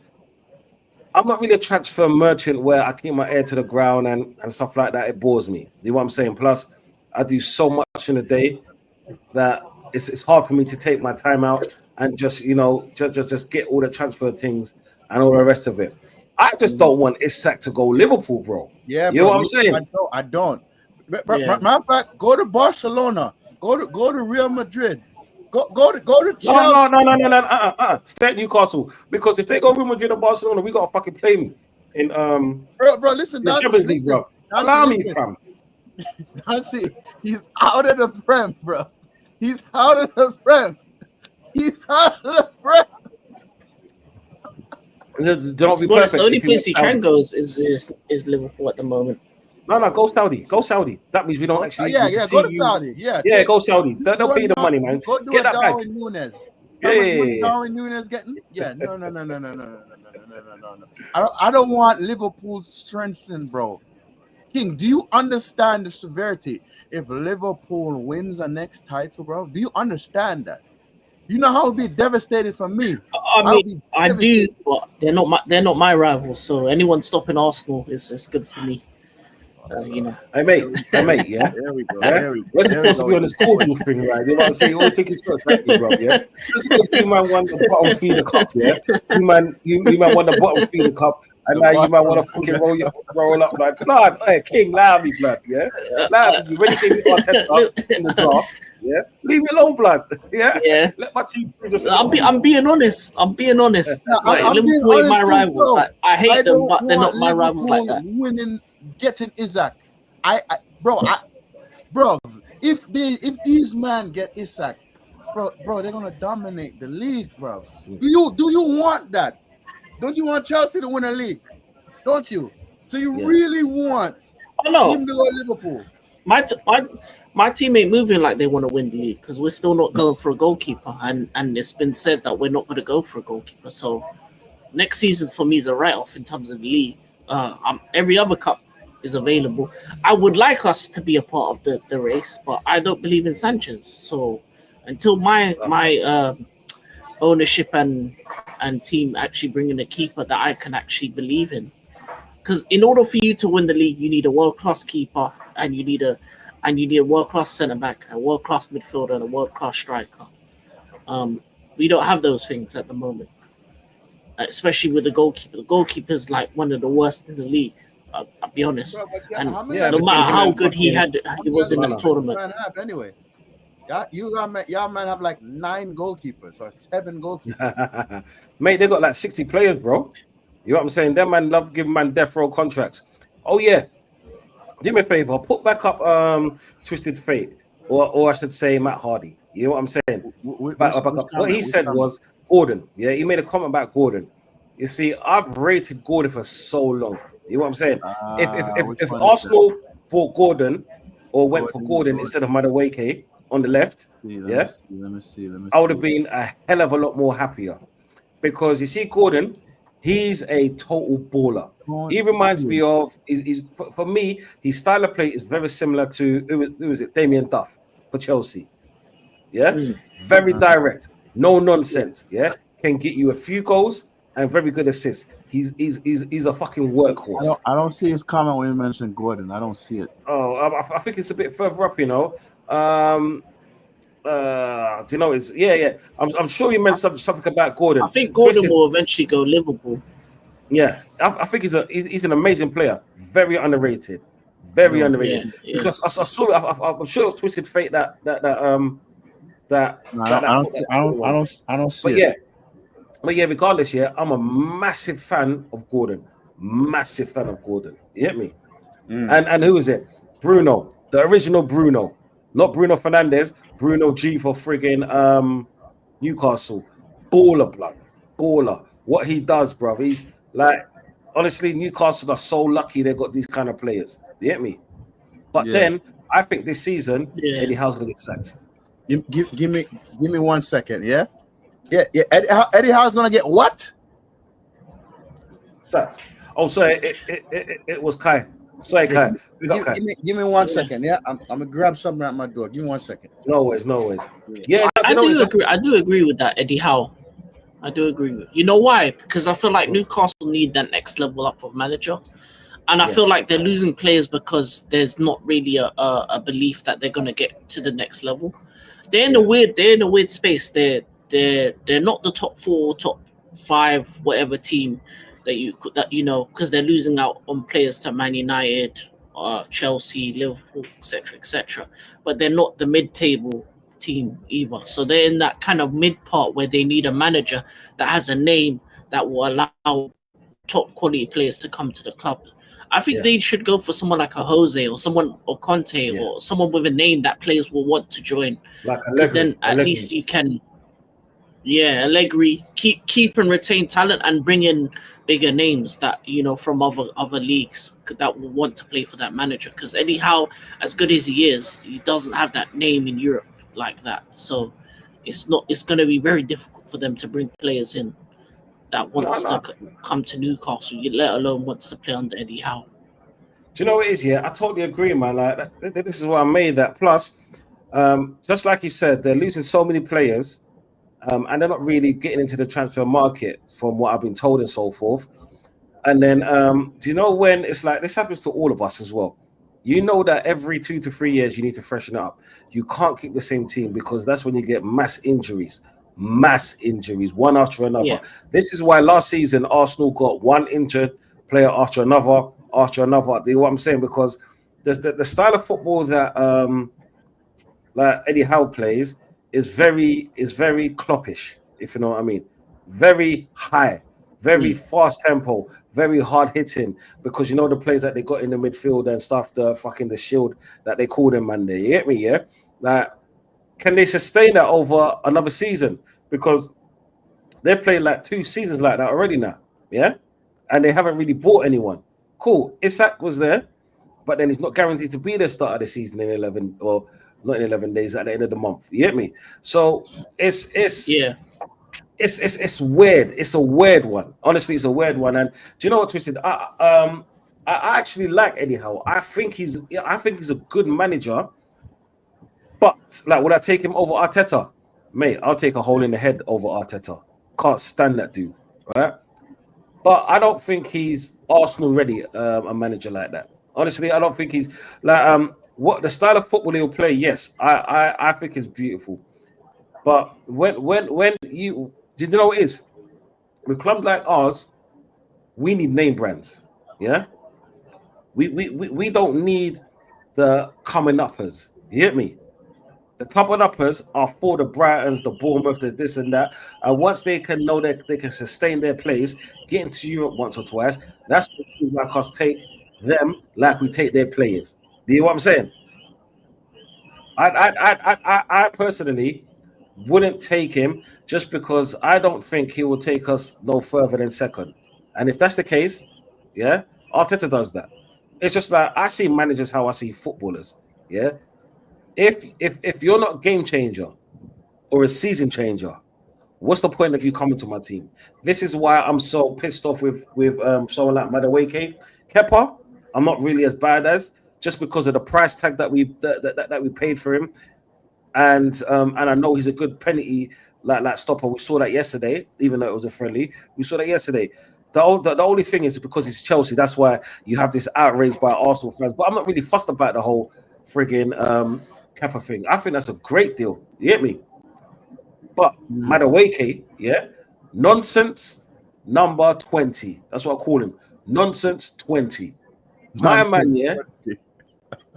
I'm not really a transfer merchant where I keep my ear to the ground and stuff like that. It bores me. You know what I'm saying? Plus, I do so much in a day that it's hard for me to take my time out and just get all the transfer things and all the rest of it. I just don't want Isak to go Liverpool, bro. Yeah, you know what I'm saying? I don't. Yeah. Matter of fact, go to Barcelona. Go to Real Madrid. Go to Chelsea. No. Stay at Newcastle, because if they go Real Madrid and Barcelona, we gotta fucking play me in Bro, listen, the Champions League, bro. Allow me, fam. Nancy, he's out of the Prem, bro. He's out of the Prem. Don't be Well, the perfect. only if you place he went can Saudi. go is Liverpool at the moment. No, go Saudi. That means we don't actually. Yeah, need to go see to you. Saudi. Yeah, Go Saudi. They'll pay you the money, man. Go do Get a that back. Darwin Nunes. Yeah, How much yeah, money yeah. Darwin Nunes getting? Yeah, no. I don't want Liverpool strengthened, bro. King, do you understand the severity if Liverpool wins the next title, bro? Do you understand that? You know how it would be devastated for me. I do, but they're not my rivals. So anyone stopping Arsenal is good for me. You know. Hey mate, yeah. There we go. Yeah? We're supposed to be on this cordial thing, right? You know what I'm saying? You always take his shots back, bro. Yeah. Just because you man won the bottom feeder cup, yeah. You man won the bottom feeder cup, and now you man want to fucking roll up, like blood. Hey, King, allow me, blood. Yeah. Allow me. You ready to get Arteta in the draft? Yeah. Leave me alone, blood. Yeah. Yeah. Let my team. Just I'm being honest. No, Like, I'm being Liverpool ain't my honest rivals. too, Like, I hate them, but they're not my Liverpool rivals like that. winning, getting Isaac. Bro, if these men get Isaac, bro, they're gonna dominate the league, bro. Do you want that? Don't you want Chelsea to win a league? Don't you? So you really want Oh no, him to go to Liverpool? my team ain't moving like they want to win the league because we're still not going for a goalkeeper, and it's been said that we're not going to go for a goalkeeper. So next season for me is a write-off in terms of the league. Every other cup is available. I would like us to be a part of the race, but I don't believe in Sanchez. So until my ownership and team actually bring in a keeper that I can actually believe in, because in order for you to win the league, you need a world-class keeper and you need a world-class centre-back, a world-class midfielder, and a world-class striker. We don't have those things at the moment, especially with the goalkeeper. The goalkeeper's like one of the worst in the league. I'll be honest. Bro, And how many no matter how good he was in the tournament. Anyway, y'all might have like 9 goalkeepers or 7 goalkeepers. Mate, they got like 60 players, bro. You know what I'm saying? Them man love giving man death row contracts. Oh yeah. Do me a favor, put back up Twisted Fate, or I should say Matt Hardy. You know what I'm saying? Back up. What he said was Gordon. Yeah, he made a comment about Gordon. You see, I've rated Gordon for so long. You know what I'm saying? If Arsenal bought Gordon or went for Gordon instead of Madueke on the left, let me see. I would have been a hell of a lot more happier, because you see, Gordon, he's a total baller. He reminds me of, for me, his style of play is very similar to who is it? Damien Duff for Chelsea. Yeah, very direct, no nonsense. Yeah, can get you a few goals and very good assists. He's a fucking workhorse. I don't see his comment when you mentioned Gordon. I don't see it. Oh, I think it's a bit further up, you know. Do you know? It's yeah. I'm sure you meant something about Gordon. I think Gordon will eventually go Liverpool. Yeah, I think he's an amazing player. Very underrated. Very underrated. Yeah. Because I saw. I'm sure it was Twisted Fate that. I don't see it. But yeah, regardless, yeah, I'm a massive fan of Gordon. Massive fan of Gordon. You get me? And who is it? Bruno, the original Bruno. Not Bruno Fernandes, Bruno G for friggin' Newcastle. Baller, blood. Baller. What he does, bro. He's like, honestly, Newcastle are so lucky they got these kind of players. You get me? But then I think this season, Eddie Howe's gonna get sacked. Give me 1 second, yeah. Eddie Howe's gonna get what? Sacked. Oh, sorry, it was Kai. Sorry, Kai. Give me 1 second, yeah. I'm gonna grab something at my door. Give me 1 second. No worries. Yeah, I do agree with that, Eddie Howe. I do agree with. You know why? Because I feel like Newcastle need that next level up of manager, and I feel like they're losing players because there's not really a belief that they're gonna get to the next level. They're in a weird space. They're not the top 4, top 5, whatever team that you know, because they're losing out on players to Man United, Chelsea, Liverpool, etc. But they're not the mid-table team either. So they're in that kind of mid part where they need a manager that has a name that will allow top quality players to come to the club. I think they should go for someone like a Jose or Conte or someone with a name that players will want to join. Like because then at least you can, Allegri, keep and retain talent and bring in bigger names that from other leagues that will want to play for that manager. Because Eddie Howe, as good as he is, he doesn't have that name in Europe like that. So it's going to be very difficult for them to bring players in that wants to come to Newcastle, let alone wants to play under Eddie Howe. Do you know what it is? Yeah, I totally agree, man. Like this is what I made that. Plus, just like you said, they're losing so many players, and they're not really getting into the transfer market, from what I've been told and so forth. And then, do you know when it's like this happens to all of us as well? You know that every 2 to 3 years you need to freshen it up. You can't keep the same team because that's when you get mass injuries, one after another. Yeah. This is why last season Arsenal got one injured player after another. Do you know what I'm saying? Because the style of football that like Eddie Howe plays is very Kloppish, if you know what I mean. Very high, very fast tempo, very hard hitting. Because you know the players that they got in the midfield and stuff, the shield that they call them, man. There, you get me? Yeah. Like, can they sustain that over another season? Because they've played like 2 seasons like that already now, yeah? And they haven't really bought anyone. Cool. Isak was there, but then he's not guaranteed to be the start of the season in 11 or not in 11 days at the end of the month. You get me? So it's weird. It's a weird one. Honestly, it's a weird one. And do you know what, Twisted? I actually like Eddie Howe. I think he's a good manager. But like, would I take him over Arteta? Mate, I'll take a hole in the head over Arteta. Can't stand that dude, right? But I don't think he's Arsenal ready, a manager like that. Honestly, I don't think he's like what the style of football he'll play. Yes, I think is beautiful. But when you know what it is? With clubs like ours, we need name brands. Yeah, we don't need the coming uppers. You get me? The coming uppers are for the Brightons, the Bournemouth, the this and that. And once they can know that they can sustain their place, get into Europe once or twice, that's what teams like us take them like we take their players. Do you know what I'm saying? I personally wouldn't take him just because I don't think he will take us no further than second. And if that's the case, yeah, Arteta does that. It's just like I see managers how I see footballers. Yeah. If you're not a game changer or a season changer, what's the point of you coming to my team? This is why I'm so pissed off with someone like Madueke. Kepa, I'm not really as bad as, just because of the price tag that we paid for him, and I know he's a good penalty like stopper. We saw that yesterday, even though it was a friendly. We saw that yesterday. The only thing is because it's Chelsea. That's why you have this outrage by Arsenal fans. But I'm not really fussed about the whole friggin' Kepa thing. I think that's a great deal. You get me? But Madueke, yeah, nonsense number 20. That's what I call him. Nonsense 20. My man, yeah,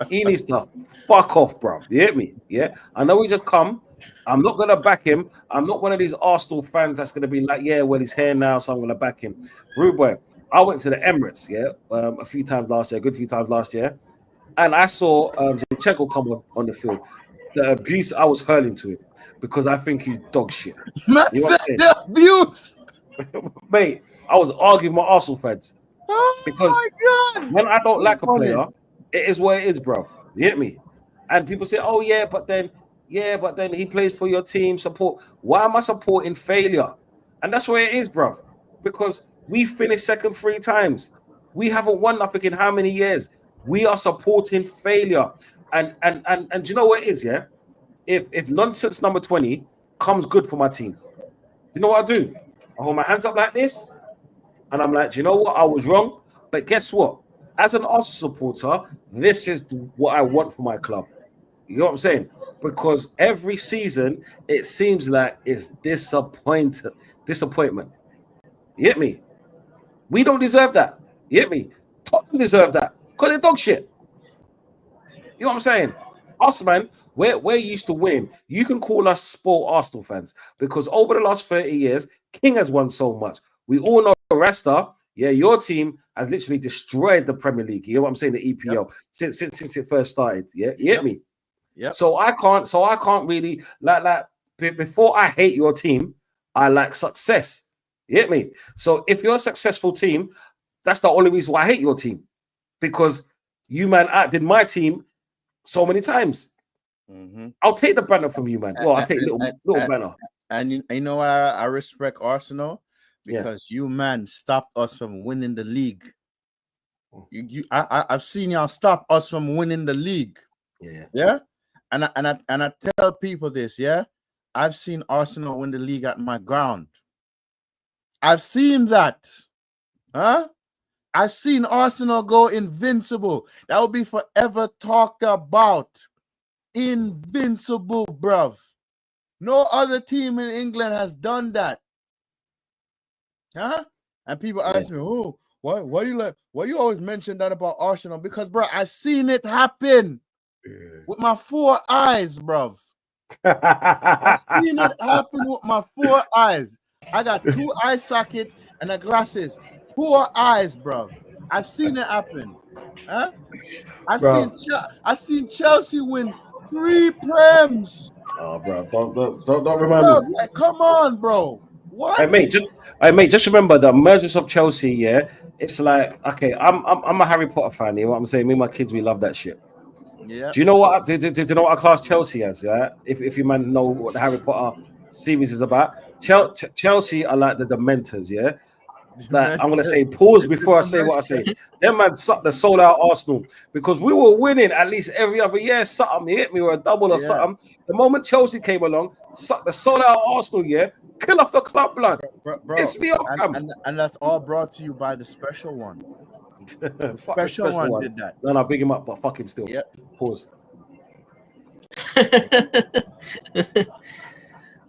he needs to fuck off, bro. You get me? Yeah, I know he just come. I'm not gonna back him. I'm not one of these Arsenal fans that's gonna be like, yeah, well, he's here now, so I'm gonna back him. Rude boy, I went to the Emirates, yeah, a few times last year, a good few times last year. And I saw Zinchenko come on the field. the abuse I was hurling to him because I think he's dog shit. Man You know said what I'm the abuse. Mate, I was arguing with my Arsenal fans Oh because my God. when I don't like a Funny. player, it is what it is, bro. You get me? And people say, "Oh yeah, but then he plays for your team." Support. Why am I supporting failure? And that's where it is, bro. Because we finished second 3 times. We haven't won nothing in how many years? We are supporting failure. And do you know what it is? Yeah. If nonsense number 20 comes good for my team, you know what I do? I hold my hands up like this, and I'm like, do you know what? I was wrong, but guess what? As an Arsenal supporter, this is what I want for my club. You know what I'm saying? Because every season it seems like it's disappointment. You get me? We don't deserve that. You get me? Tottenham deserve that because they're dog shit. You know what I'm saying? Us, man, we're used to winning. You can call us spoiled Arsenal fans because over the last 30 years, King has won so much. We all know Rasta. Yeah, your team has literally destroyed the Premier League. You know what I'm saying? The EPL since it first started. Yeah, you get me? Yeah. So I can't really like before I hate your team, I like success. You get me? So if you're a successful team, that's the only reason why I hate your team. Because you man outdid my team so many times. Mm-hmm. I'll take the banner from you, man. Well, I'll take little banner. And you know what? I respect Arsenal because you man stopped us from winning the league. I've seen y'all stop us from winning the league. Yeah. And I tell people this. Yeah, I've seen Arsenal win the league at my ground. I've seen that. Huh? I've seen Arsenal go invincible. That will be forever talked about. Invincible, bruv. No other team in England has done that. Huh? And people ask me, "Oh, why you always mention that about Arsenal?" Because, bro, I seen it happen with my 4 eyes, bruv. I've seen it happen with my 4 eyes. I got 2 eye sockets and the glasses. 4 eyes, bro. I've seen it happen. Huh? I've seen Chelsea win 3 Prems. Oh, bro, don't remind me. Like, come on, bro. What? Hey, mate, just remember the emergence of Chelsea. Yeah, it's like, okay, I'm a Harry Potter fan. You know what I'm saying? Me and my kids, we love that shit. Yeah. Do you know what? Do you know what I class Chelsea as? Yeah. If you man know what the Harry Potter series is about, Chelsea are like the Dementors. Yeah. Like, I'm gonna say pause before I say what I say. Them man sucked the soul out of Arsenal because we were winning at least every other year. Something hit me or a double or something. The moment Chelsea came along, sucked the soul out of Arsenal. Yeah, kill off the club blood. Bro, it's me off, and that's all brought to you by the special one. The special one did that. No, big him up, but fuck him still. Yeah. Pause.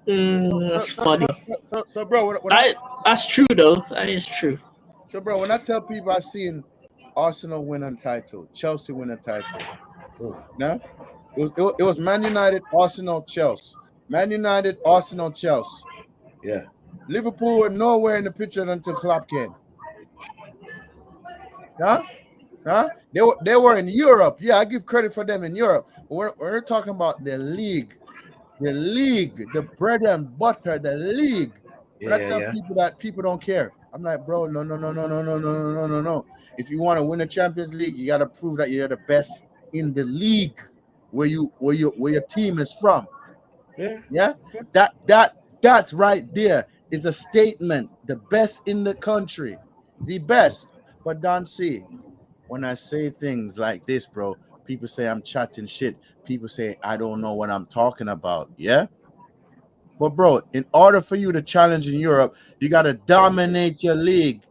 That's funny. So bro, that's true though. That is true. So, bro, when I tell people I've seen Arsenal win a title, Chelsea win a title, no, it was Man United, Arsenal, Chelsea. Man United, Arsenal, Chelsea. Yeah. Liverpool were nowhere in the picture until Klopp came. Huh? They were in Europe. Yeah, I give credit for them in Europe. But we're talking about the league, the bread and butter, the league. When I tell people that, people don't care. I'm like, bro, no. If you want to win the Champions League, you got to prove that you're the best in the league where your team is from. Yeah. That's right there is a statement. The best in the country, the best. But don't see, when I say things like this, bro, people say I'm chatting shit. People say I don't know what I'm talking about. Yeah. But, bro, in order for you to challenge in Europe, you got to dominate your league.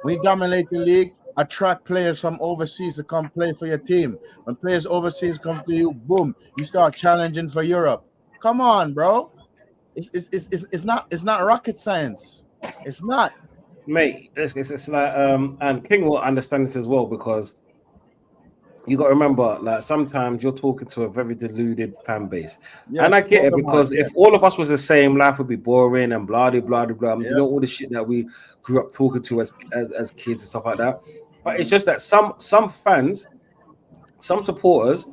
When you dominate the league, attract players from overseas to come play for your team. When players overseas come to you, boom, you start challenging for Europe. Come on, bro. It's not rocket science. It's not. Mate, it's like and King will understand this as well because you got to remember, like, sometimes you're talking to a very deluded fan base. Yes, and I get it because if all of us was the same, life would be boring and blah, blah, blah, blah. You know, all the shit that we grew up talking to as kids and stuff like that. But it's just that some fans, some supporters,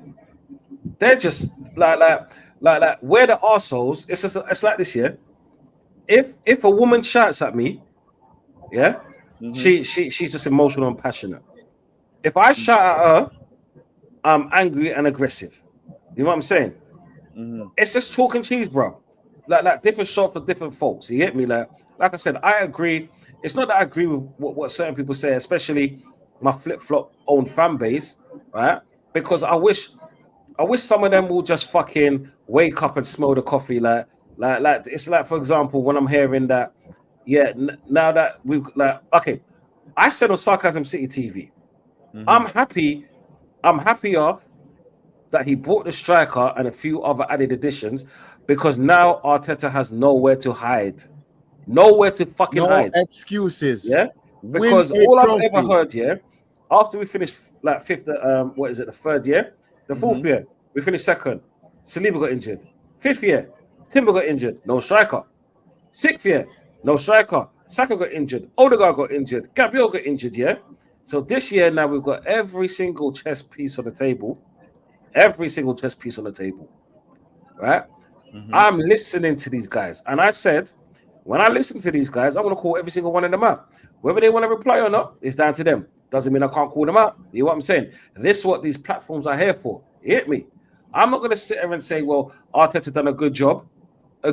they're just like we're the arseholes. It's like this, yeah. If a woman shouts at me, yeah, she's just emotional and passionate. If I shout at her, I'm angry and aggressive. You know what I'm saying? It's just chalk and cheese, bro. Like different shot for different folks. You get me? Like I said, I agree. It's not that I agree with what certain people say, especially my flip-flop own fan base, right? Because I wish some of them will just fucking wake up and smell the coffee. Like it's like, for example, when I'm hearing that, yeah, now that we've okay, I said on Sarcasm City TV, I'm happier that he bought the striker and a few other added additions, because now Arteta has nowhere to hide. Nowhere to fucking hide. No excuses. Yeah? Because all I've ever heard, yeah, after we finished like fifth, the third year? The fourth year, we finished second. Saliba got injured. Fifth year, Timber got injured. No striker. Sixth year, no striker. Saka got injured. Odegaard got injured. Gabriel got injured, yeah? So this year now we've got every single chess piece on the table. Every single chess piece on the table, right? I'm listening to these guys, and I said, when I listen to these guys, I'm gonna call every single one of them out. Whether they want to reply or not, it's down to them. Doesn't mean I can't call them out. You know what I'm saying? This is what these platforms are here for. You hit me? I'm not gonna sit there and say, well, Arteta done a good job, a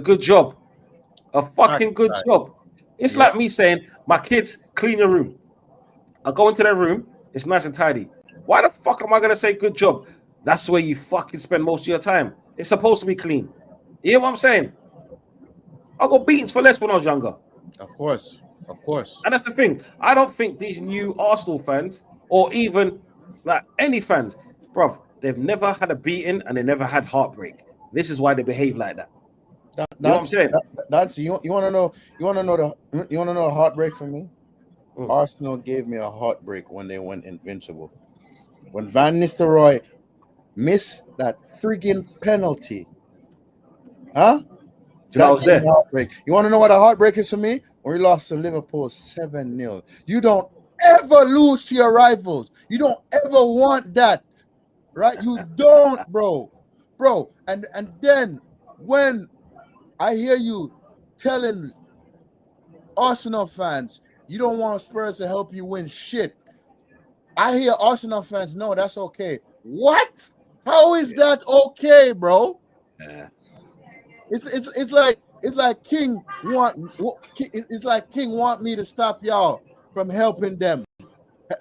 fucking good job. It's like me saying, my kids clean your room. I go into their room, it's nice and tidy. Why the fuck am I gonna say good job? That's where you fucking spend most of your time. It's supposed to be clean. You hear what I'm saying? I got beatings for less when I was younger. Of course. And that's the thing. I don't think these new Arsenal fans, or even like any fans, bruv, they've never had a beating and they never had heartbreak. This is why they behave like that. You know what I'm saying? You want to know a heartbreak for me? Arsenal gave me a heartbreak when they went invincible. When Van Nistelrooy missed that friggin' penalty. Huh? I was there. Heartbreak. You want to know what a heartbreak is for me? When we lost to Liverpool 7-0. You don't ever lose to your rivals. You don't ever want that. Right? You don't, bro. And then when I hear you telling Arsenal fans you don't want Spurs to help you win shit, I hear Arsenal fans, no, that's okay. What? How is that okay, bro? Yeah. It's like King want me to stop y'all from helping them,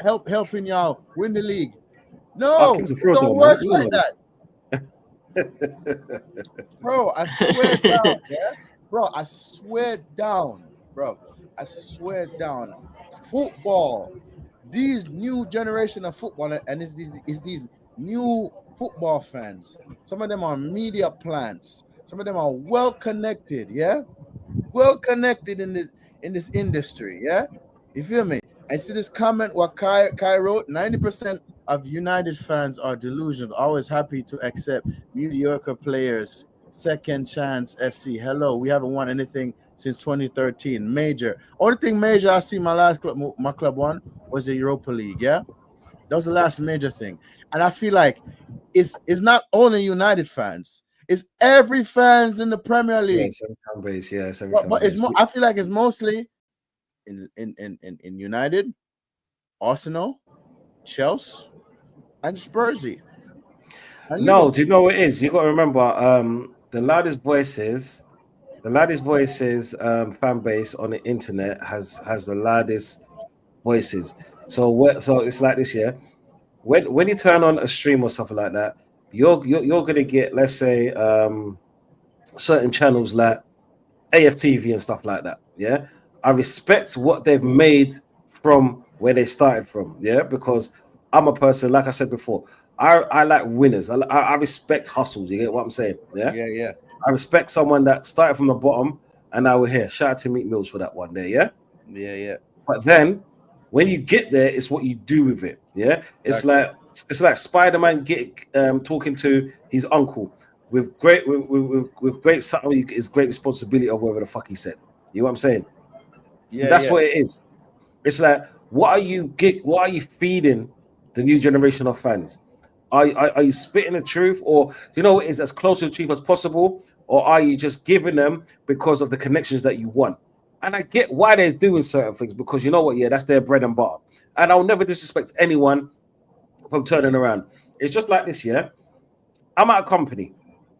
helping y'all win the league. No, it don't work like that. Bro, I swear down, yeah? Bro, I swear down. Football, these new generation of football, and it's these new football fans. Some of them are media plants. Some of them are well connected, yeah? Well connected in this industry, yeah? You feel me? I see this comment what Kai wrote, 90% of United fans are delusional, always happy to accept mediocre players. Second chance FC. Hello, we haven't won anything since 2013. Major. Only thing major I see my club won was the Europa League, yeah? That was the last major thing. And I feel like it's not only United fans, it's every fans in the Premier League. Yes, but it's I feel like it's mostly in United, Arsenal, Chelsea, and Spursy. No, do you know what it is? You got to remember, the loudest voices fan base on the internet has the loudest voices. So it's like this, yeah. When you turn on a stream or something like that, you're gonna get, let's say, certain channels like AFTV and stuff like that. Yeah, I respect what they've made from where they started from. Yeah, because I'm a person, like I said before, I like winners. I respect hustles. You get what I'm saying? Yeah. Yeah. I respect someone that started from the bottom and now we're here. Shout out to Meat Mills for that one there. Yeah. Yeah. But then when you get there, it's what you do with it. Yeah. It's like Spider-Man talking to his uncle with great something is great responsibility of whatever the fuck he said. You know what I'm saying? Yeah. That's what it is. It's like, what are you feeding the new generation of fans? Are you spitting the truth, or do you know is as close to the truth as possible, or are you just giving them because of the connections that you want? And I get why they're doing certain things because you know what, yeah, that's their bread and butter. And I'll never disrespect anyone from turning around. It's just like this, yeah. I'm at a company.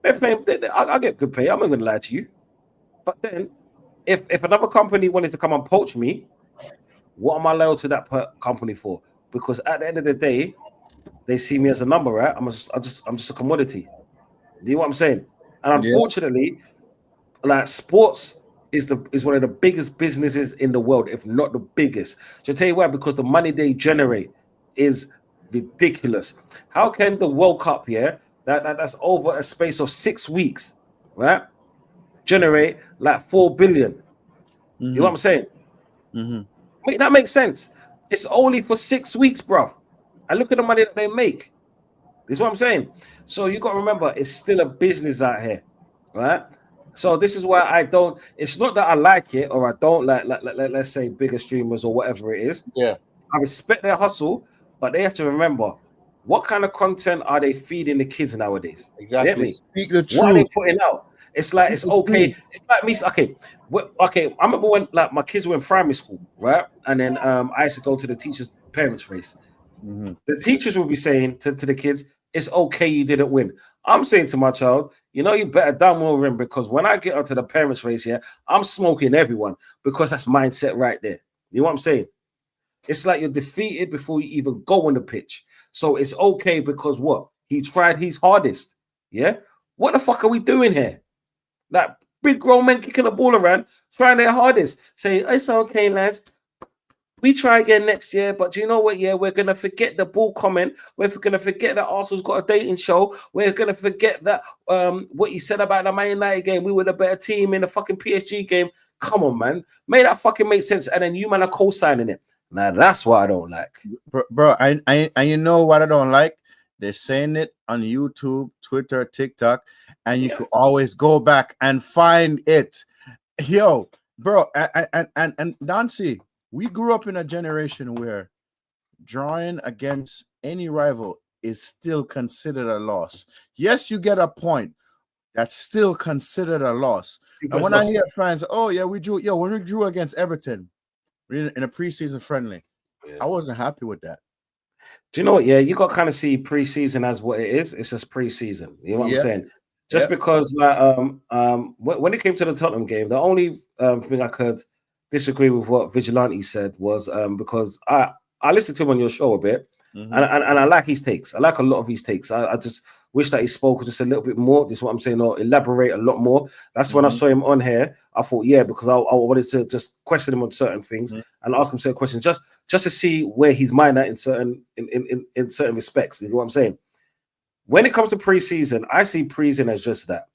They're paying. I get good pay. I'm not going to lie to you. But then, if another company wanted to come and poach me, what am I loyal to that company for? Because at the end of the day, they see me as a number, right? I'm just a commodity. Do you know what I'm saying? And Yeah. unfortunately, like sports is one of the biggest businesses in the world, if not the biggest. So I'll tell you why, because the money they generate is ridiculous. How can the World Cup, that's over a space of 6 weeks, right? Generate like 4 billion. You know what I'm saying? That makes sense. It's only for 6 weeks, bro. And look at the money that they make. This is what I'm saying. So you got to remember, it's still a business out here, right? So this is why I don't. It's not that I like it or I don't like let's say bigger streamers or whatever it is. Yeah. I respect their hustle, but they have to remember what kind of content are they feeding the kids nowadays? Exactly. Speak the What are they truth. putting out? It's like it's okay. It's like me. Okay. I remember when like my kids were in primary school, right? And then I used to go to the teachers' parents' race. The teachers will be saying to the kids, "It's okay, you didn't win." I'm saying to my child, you know, you better down over him because when I get onto the parents' race here, I'm smoking everyone because that's mindset right there. You know what I'm saying? It's like you're defeated before you even go on the pitch. So it's okay because what? He tried his hardest. Yeah. What the fuck are we doing here? Like big grown men kicking the ball around, trying their hardest. Say, it's okay, lads. We try again next year, but do you know what? Yeah, we're gonna forget the ball comment. We're gonna forget that Arsenal's got a dating show. We're gonna forget that what you said about the Man United game. We were the better team in the fucking PSG game. Come on, man, make that fucking make sense. And then you man are co-signing it. Now that's what I don't like, bro. And you know what I don't like? They're saying it on YouTube, Twitter, TikTok, and you could always go back and find it. Yo, bro, and Nancy. We grew up in a generation where drawing against any rival is still considered a loss. Yes, you get a point. That's still considered a loss. And when I hear fans, oh yeah, when we drew against Everton in a preseason friendly, I wasn't happy with that. Do you know what? Yeah, you got to kind of see preseason as what it is. It's just preseason. You know what I'm saying? Just because when it came to the Tottenham game, the only thing I could disagree with what Vigilante said was because I listened to him on your show a bit and I like his takes. I like a lot of his takes. I just wish that he spoke just a little bit more. This is what I'm saying, or elaborate a lot more. That's when I saw him on here. I thought, because I wanted to just question him on certain things and ask him certain questions just to see where his mind at in certain respects. You know what I'm saying? When it comes to preseason, I see preseason as just that.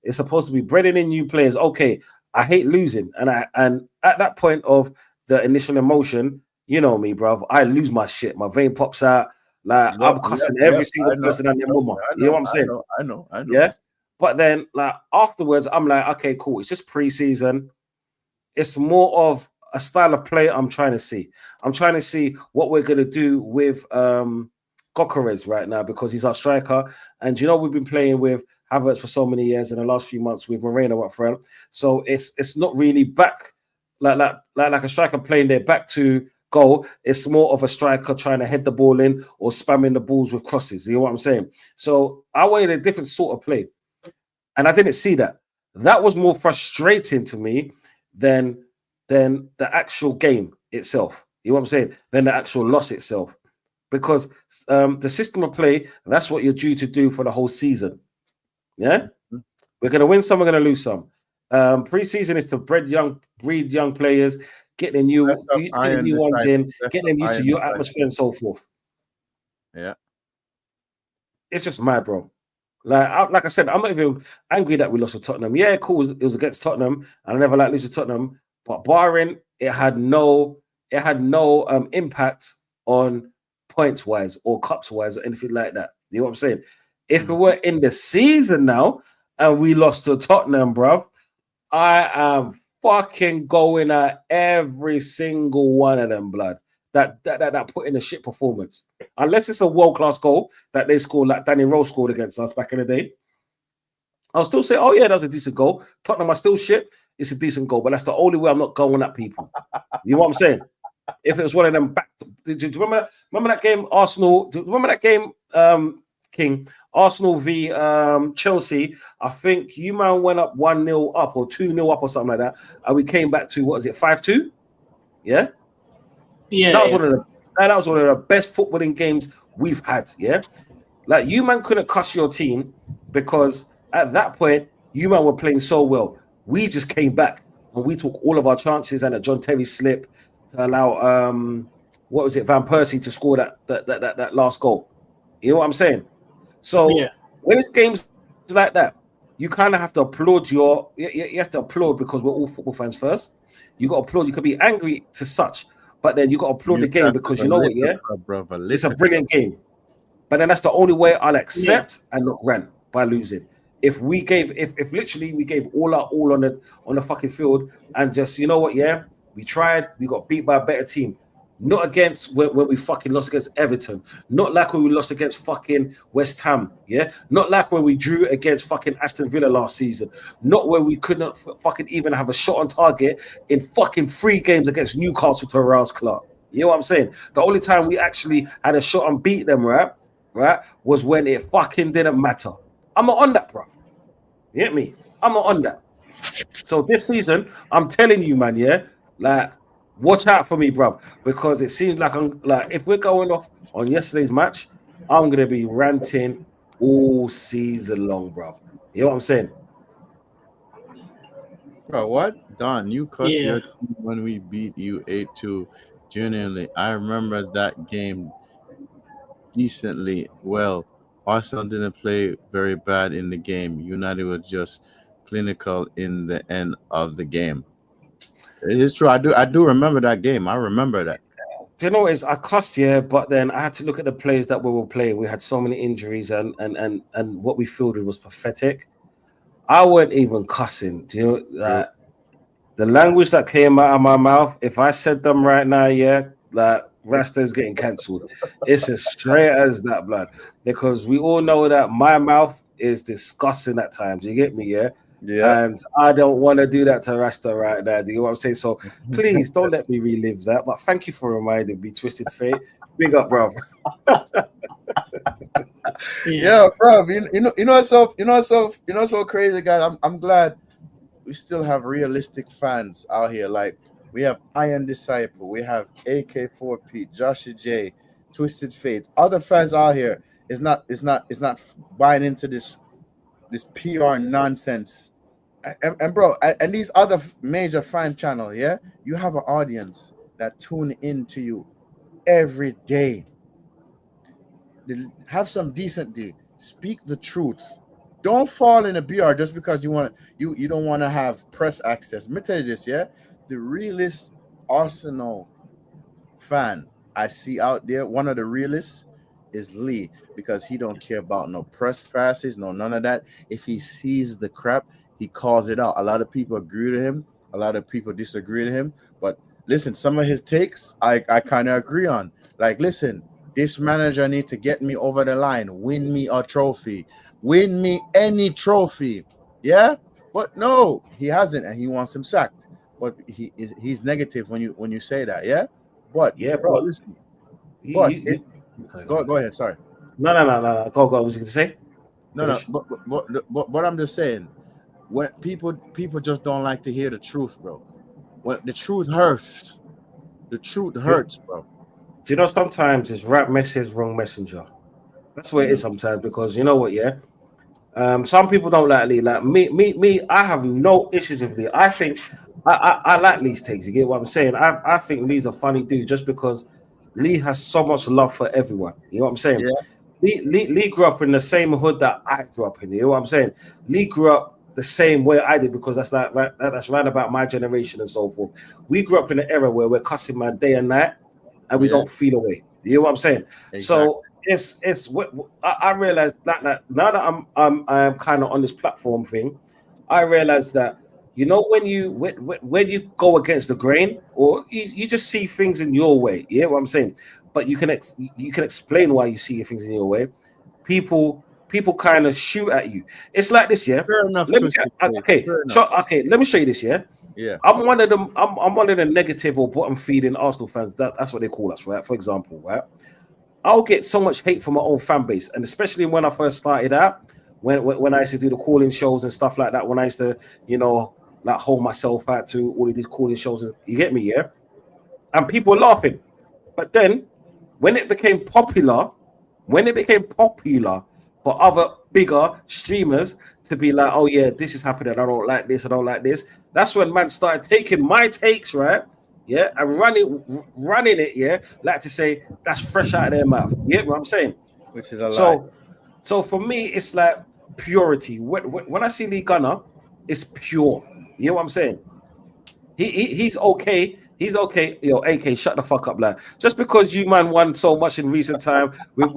It's supposed to be breeding in new players. Okay, I hate losing, and at that point of the initial emotion, you know me, bro. I lose my shit. My vein pops out. Like I'm cussing every single person and their mama. You know what I'm saying? I know. Yeah. But then, like afterwards, I'm like, okay, cool. It's just preseason. It's more of a style of play I'm trying to see. I'm trying to see what we're gonna do with Gyökeres right now because he's our striker, and you know we've been playing with Havertz for so many years in the last few months with Moreno up front. So it's not really back like a striker playing their back to goal. It's more of a striker trying to head the ball in or spamming the balls with crosses. You know what I'm saying? So I wanted a different sort of play. And I didn't see that. That was more frustrating to me than the actual game itself. You know what I'm saying? Than the actual loss itself. Because the system of play, that's what you're due to do for the whole season. Yeah? We're going to win some, we're going to lose some. Pre-season is to breed young players, get the new ones in, get them used to your atmosphere and so forth. Yeah. It's just mad, bro. Like I said, I'm not even angry that we lost to Tottenham. Yeah, cool. It was against Tottenham, and I never liked losing to Tottenham. But barring it had no impact on points wise or cups wise or anything like that. You know what I'm saying? If we were in the season now and we lost to Tottenham, bro, I am fucking going at every single one of them, blood. that put in a shit performance. Unless it's a world-class goal that they scored like Danny Rose scored against us back in the day. I'll still say, oh yeah, that was a decent goal. Tottenham are still shit. It's a decent goal, but that's the only way I'm not going at people. You know what I'm saying? If it was one of them back, do you remember that game, Arsenal? Do you remember that game, King? Arsenal v Chelsea. I think you man went up 1-0 up or 2-0 up or something like that, and we came back to what was it, 5-2? Yeah, Yeah, that was one of the best footballing games we've had. Yeah, like you man couldn't cuss your team because at that point you man were playing so well. We just came back and we took all of our chances and a John Terry slip to allow what was it, Van Persie to score that last goal. You know what I'm saying? So when it's games like that, you kind of have to applaud you have to applaud because we're all football fans first. You got to applaud. You could be angry to such, but then you got to applaud the game because you know what, it's a brilliant game. But then that's the only way I'll accept and not rant by losing. If literally we gave all our all on the fucking field and just, you know what, we tried, we got beat by a better team. Not against when we fucking lost against Everton. Not like when we lost against fucking West Ham. Yeah. Not like when we drew against fucking Aston Villa last season. Not where we could not fucking even have a shot on target in fucking 3 games against Newcastle to Rouse Clark. You know what I'm saying? The only time we actually had a shot and beat them, right, was when it fucking didn't matter. I'm not on that, bro. You get me? I'm not on that. So this season, I'm telling you, man, like, watch out for me, bro, because it seems like if we're going off on yesterday's match, I'm gonna be ranting all season long, bro. You know what I'm saying? Bro, what? Don, you cussed your team when we beat you 8-2. Genuinely, I remember that game decently well. Arsenal didn't play very bad in the game. United was just clinical in the end of the game. It is true. I do remember that game. I remember that. Do you know what is? I cussed, but then I had to look at the players that we were playing. We had so many injuries, and what we fielded was pathetic. I weren't even cussing. Do you know the language that came out of my mouth? If I said them right now, like Rasta's getting cancelled. It's as straight as that, blood. Because we all know that my mouth is disgusting at times. You get me, Yeah. And I don't want to do that to Rasta right now. Do you know what I'm saying? So please don't let me relive that. But thank you for reminding me, Twisted Fate. Big up, bro. Bro. You know so crazy, guys. I'm glad we still have realistic fans out here. Like we have Iron Disciple, we have AK4P, Joshua J, Twisted Fate. Other fans out here is not buying into this PR nonsense. And bro, and these other major fan channel, you have an audience that tune into you every day. Have some decency. Speak the truth. Don't fall in a BR just because you don't want to have press access. Let me tell you this, the realest Arsenal fan I see out there, one of the realest is Lee, because he don't care about no press passes, no none of that. If he sees the crap, he calls it out. A lot of people agree to him, a lot of people disagree to him. But listen, some of his takes I kind of agree on. Like, listen, this manager need to get me over the line, win me a trophy, win me any trophy. But no, he hasn't, and he wants him sacked. But he's negative when you say that, But bro, listen. Go ahead. Sorry. No. Go. What was you gonna say? No. But I'm just saying, when people just don't like to hear the truth, bro. When the truth hurts, bro. Do you know sometimes it's right message, wrong messenger? That's what it is sometimes, because you know what, some people don't like Lee. Like me, I have no issues with Lee. I think I like Lee's takes. You get what I'm saying? I think Lee's a funny dude just because Lee has so much love for everyone. You know what I'm saying? Lee grew up in the same hood that I grew up in. You know what I'm saying? Lee grew up the same way I did, because that's right about my generation and so forth. We grew up in an era where we're cussing man day and night, and we don't feel away. You know what I'm saying? Exactly. So it's what I realized that now that I'm kind of on this platform thing, I realized that You know, when you go against the grain, or you just see things in your way. Yeah, what I'm saying. But you can explain why you see things in your way. People kind of shoot at you. It's like this, yeah. Fair enough. Let me, Twisted Fate. okay, Fair so enough. okay, let me show you this, yeah. Yeah. I'm one of them. I'm one of the negative or bottom feeding Arsenal fans. That's what they call us, right? For example, right? I'll get so much hate from my own fan base, and especially when I first started out, when I used to do the calling shows and stuff like that. When I used to, like hold myself out to all of these calling shows, you get me, yeah? And people were laughing, but then when it became popular for other bigger streamers to be like, oh yeah, this is happening, I don't like this, that's when man started taking my takes, right? Yeah, and running it, yeah, like to say that's fresh out of their mouth. Yeah, what I'm saying? Which is a lie. So for me, it's like purity. When I see Lee Gunner, it's pure. You know what I'm saying? He's okay. He's okay. Yo, AK, shut the fuck up, lad. Just because you man won so much in recent time with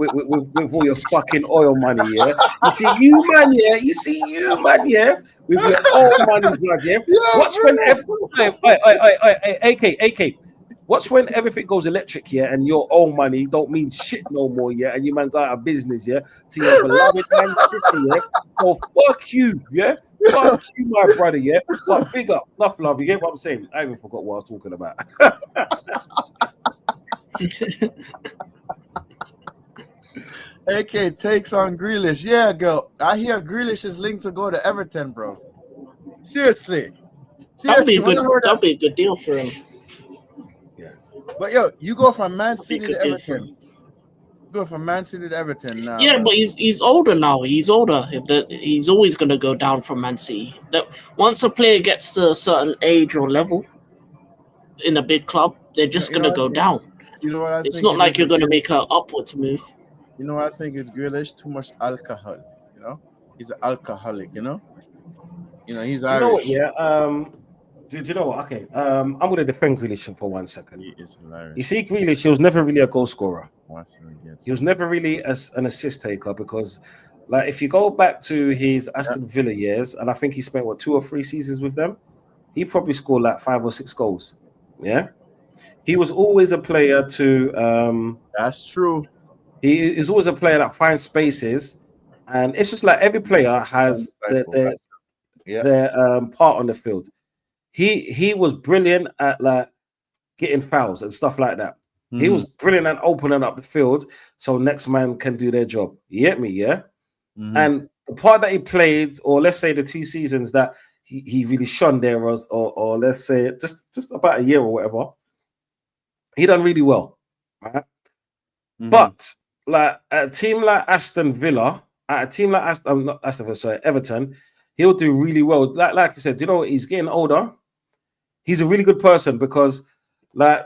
all your fucking oil money, yeah. You see you man, yeah. With your oil money, blood, yeah. Watch when AK. Watch when everything goes electric, yeah, and your own money don't mean shit no more, yeah, and you man go out of business, yeah, to your beloved Man City, yeah. Oh, fuck you, yeah. Fuck you, my brother, yeah. But big up, enough love, you get what I'm saying? I even forgot what I was talking about. AK takes on Grealish. Yeah, girl. I hear Grealish is linked to go to Everton, bro. Seriously. That'd be a good deal for him. Yeah. But yo, you go from Man City to Everton. Go from Man City to Everton now. Yeah, but he's older now. He's older. He's always going to go down from Man City. That once a player gets to a certain age or level in a big club, they're just going to go down. You know what I think? It's not like you're going to make an upwards move. You know what I think? It's Grealish, too much alcohol. You know, he's an alcoholic. You know, he's Irish. You know what? Yeah. Do you know what? Okay. I'm going to defend Grealish for 1 second. He is hilarious. You see, Grealish, he was never really a goal scorer. He was never really an assist taker because, like, if you go back to his Aston Villa years, and I think he spent 2 or 3 seasons with them, he probably scored like 5 or 6 goals. Yeah, he was always a player to. That's true. He is always a player that finds spaces, and it's just like every player has their part on the field. He was brilliant at like getting fouls and stuff like that. Mm-hmm. He was brilliant at opening up the field so next man can do their job. You get me, yeah? Mm-hmm. And the part that he played, or let's say the 2 seasons that he really shone there, or let's say just about a year or whatever, he done really well, right? Mm-hmm. But like at a team like Aston Villa, Everton, he'll do really well. Like I said, you know, he's getting older. He's a really good person because, like,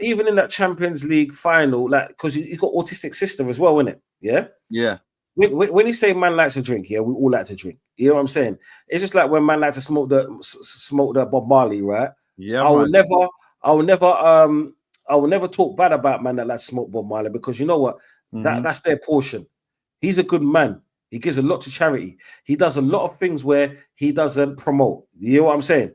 even in that Champions League final, like, because he's got autistic sister as well, isn't it? Yeah. Yeah. When you say man likes to drink, yeah, we all like to drink. You know what I'm saying? It's just like when man likes to smoke the Bob Marley, right? Yeah. I will never talk bad about man that likes to smoke Bob Marley because you know what? Mm-hmm. That's their portion. He's a good man. He gives a lot to charity. He does a lot of things where he doesn't promote. You know what I'm saying?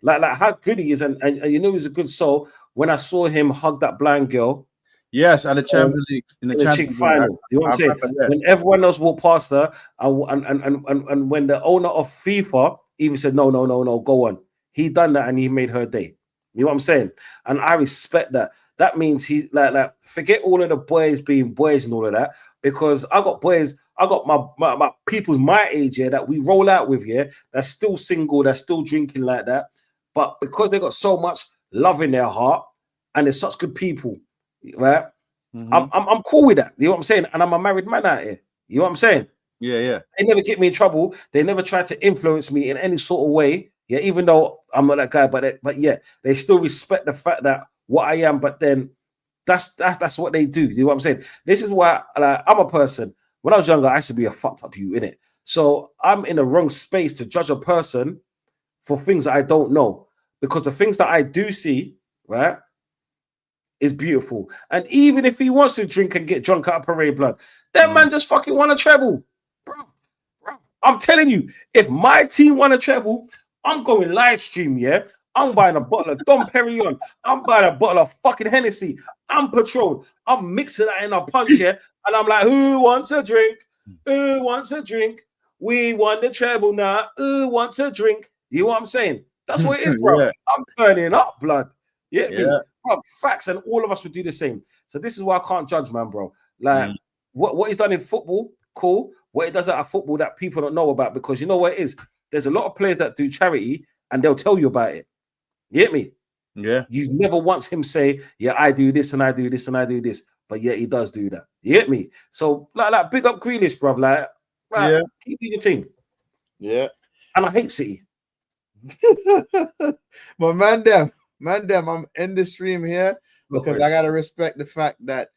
Like how good he is, and you know he's a good soul. When I saw him hug that blind girl, yes, at the Champions League in the Champions League final, you know what I'm saying? When everyone else walked past her, and when the owner of FIFA even said no, go on, he done that and he made her day. You know what I'm saying? And I respect that. That means he like forget all of the boys being boys and all of that, because I got boys. I got my people my age here that we roll out with here. That's still single. That's still drinking like that. But because they got so much love in their heart and they're such good people, right? Mm-hmm. I'm cool with that. You know what I'm saying? And I'm a married man out here. You know what I'm saying? Yeah. They never get me in trouble. They never try to influence me in any sort of way. Yeah, even though I'm not that guy, but yeah, they still respect the fact that what I am. But then that's what they do. You know what I'm saying? This is why I'm a person. When I was younger, I used to be a fucked up you, innit? So I'm in the wrong space to judge a person for things that I don't know. Because the things that I do see, right, is beautiful. And even if he wants to drink and get drunk out of parade blood, that man just fucking won a treble. Bro, I'm telling you, if my team won a treble, I'm going live stream, yeah. I'm buying a bottle of Dom Perignon. I'm buying a bottle of fucking Hennessy. I'm Patron. I'm mixing that in a punch, yeah. And I'm like, who wants a drink? Who wants a drink? We won the treble now. Who wants a drink? You know what I'm saying? That's what it is, bro. Yeah. I'm turning up, blood. Yeah, me? Yeah. Bro, facts, and all of us would do the same. So this is why I can't judge, man, bro. Like what he's done in football, cool. What he does at football that people don't know about, because you know what it is? There's a lot of players that do charity and they'll tell you about it. You get me? Yeah. You never once him say, yeah, I do this and I do this and I do this. But yeah, he does do that. You get me? So like big up Grealish, bruv. Like, Yeah. keep doing your thing. Yeah. And I hate City. But man, them, I'm in the stream here because I gotta respect the fact that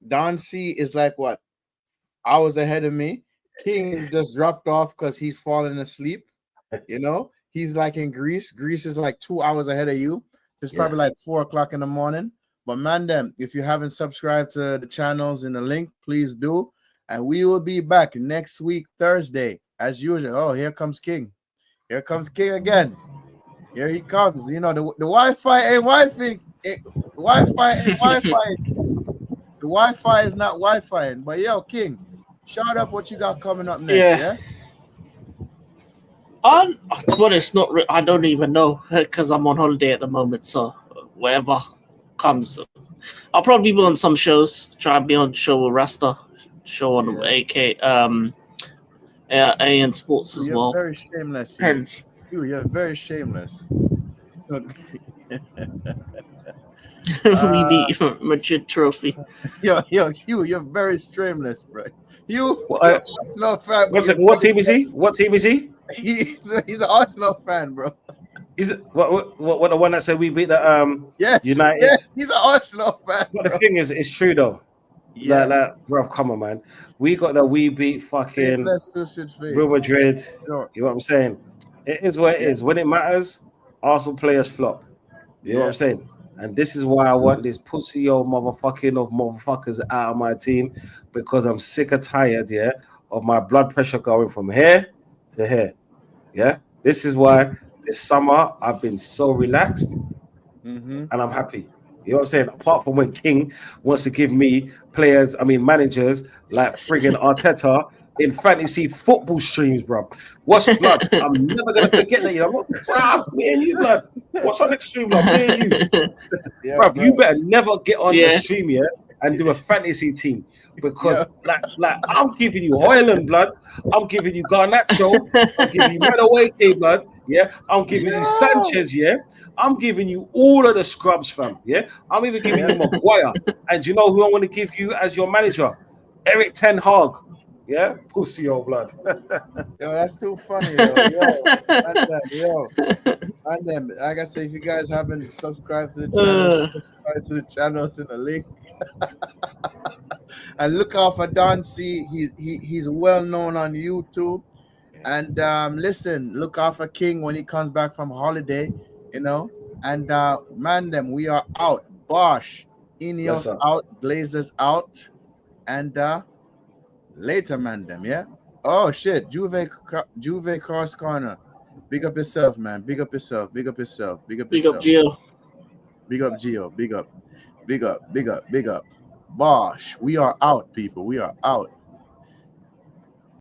Don C is like what hours ahead of me. King just dropped off because he's falling asleep. You know, he's like in Greece. Greece is like 2 hours ahead of you. It's probably like 4 o'clock in the morning. But man, them, if you haven't subscribed to the channels in the link, please do. And we will be back next week, Thursday, as usual. Oh, here comes King. Here comes King again. Here he comes. You know, the Wi-Fi ain't Wi-Fi. Wi-Fi ain't Wi-Fi. The Wi-Fi is not Wi-Fi. But yo, King, shout up what you got coming up next, yeah? Well, it's not. I don't even know because I'm on holiday at the moment. So whatever comes, I'll probably be on some shows. Try and be on show with Rasta, show on AK, AN Sports as well. Very shameless. Depends. You're very shameless. We beat Madrid trophy. You're very shameless, bro. No fan. What team is he? What team is he? He's an Arsenal fan, bro. He's what the one that said we beat the United? Yes, he's an Arsenal fan. But the thing is, it's true though. Yeah, like, bro, come on, man. We beat fucking Real Madrid. Sure. You know what I'm saying? It is what it is. When it matters, Arsenal players flop. You know what I'm saying? And this is why I want this pussy old motherfuckers out of my team, because I'm sick and tired, of my blood pressure going from here to here. Yeah, this is why this summer I've been so relaxed and I'm happy. You know what I'm saying? Apart from when King wants to give me managers like friggin' Arteta in fantasy football streams, bro. What's blood? I'm never gonna forget that. I'm like, bruv, me and you, blood. What's on next stream, like me and you, bruv? You better never get on the stream and do a fantasy team, because like I'm giving you Hoyland, blood. I'm giving you Garnacho. I'm giving you Madueke, blood. Yeah, I'm giving you Sanchez. Yeah. I'm giving you all of the scrubs, fam. Yeah, I'm even giving you Maguire. And you know who I want to give you as your manager? Eric Ten Hag. Yeah, pussy old blood. Yo, that's too funny, yo. And then, like I said, if you guys haven't subscribed to the channel, subscribe to the channels in the link. And look out for Don C. He's well known on YouTube. And listen, look out for King when he comes back from holiday. You know, and man, them, we are out. Bosch, Ineos out, Glazers out, and later, man, them, yeah. Oh shit, Juve Cross Corner. Big up yourself, man. Big up yourself. Big up yourself. Big up yourself. Big up Gio. Big up Gio. Big up. Big up. Big up. Big up. Bosch, we are out, people. We are out.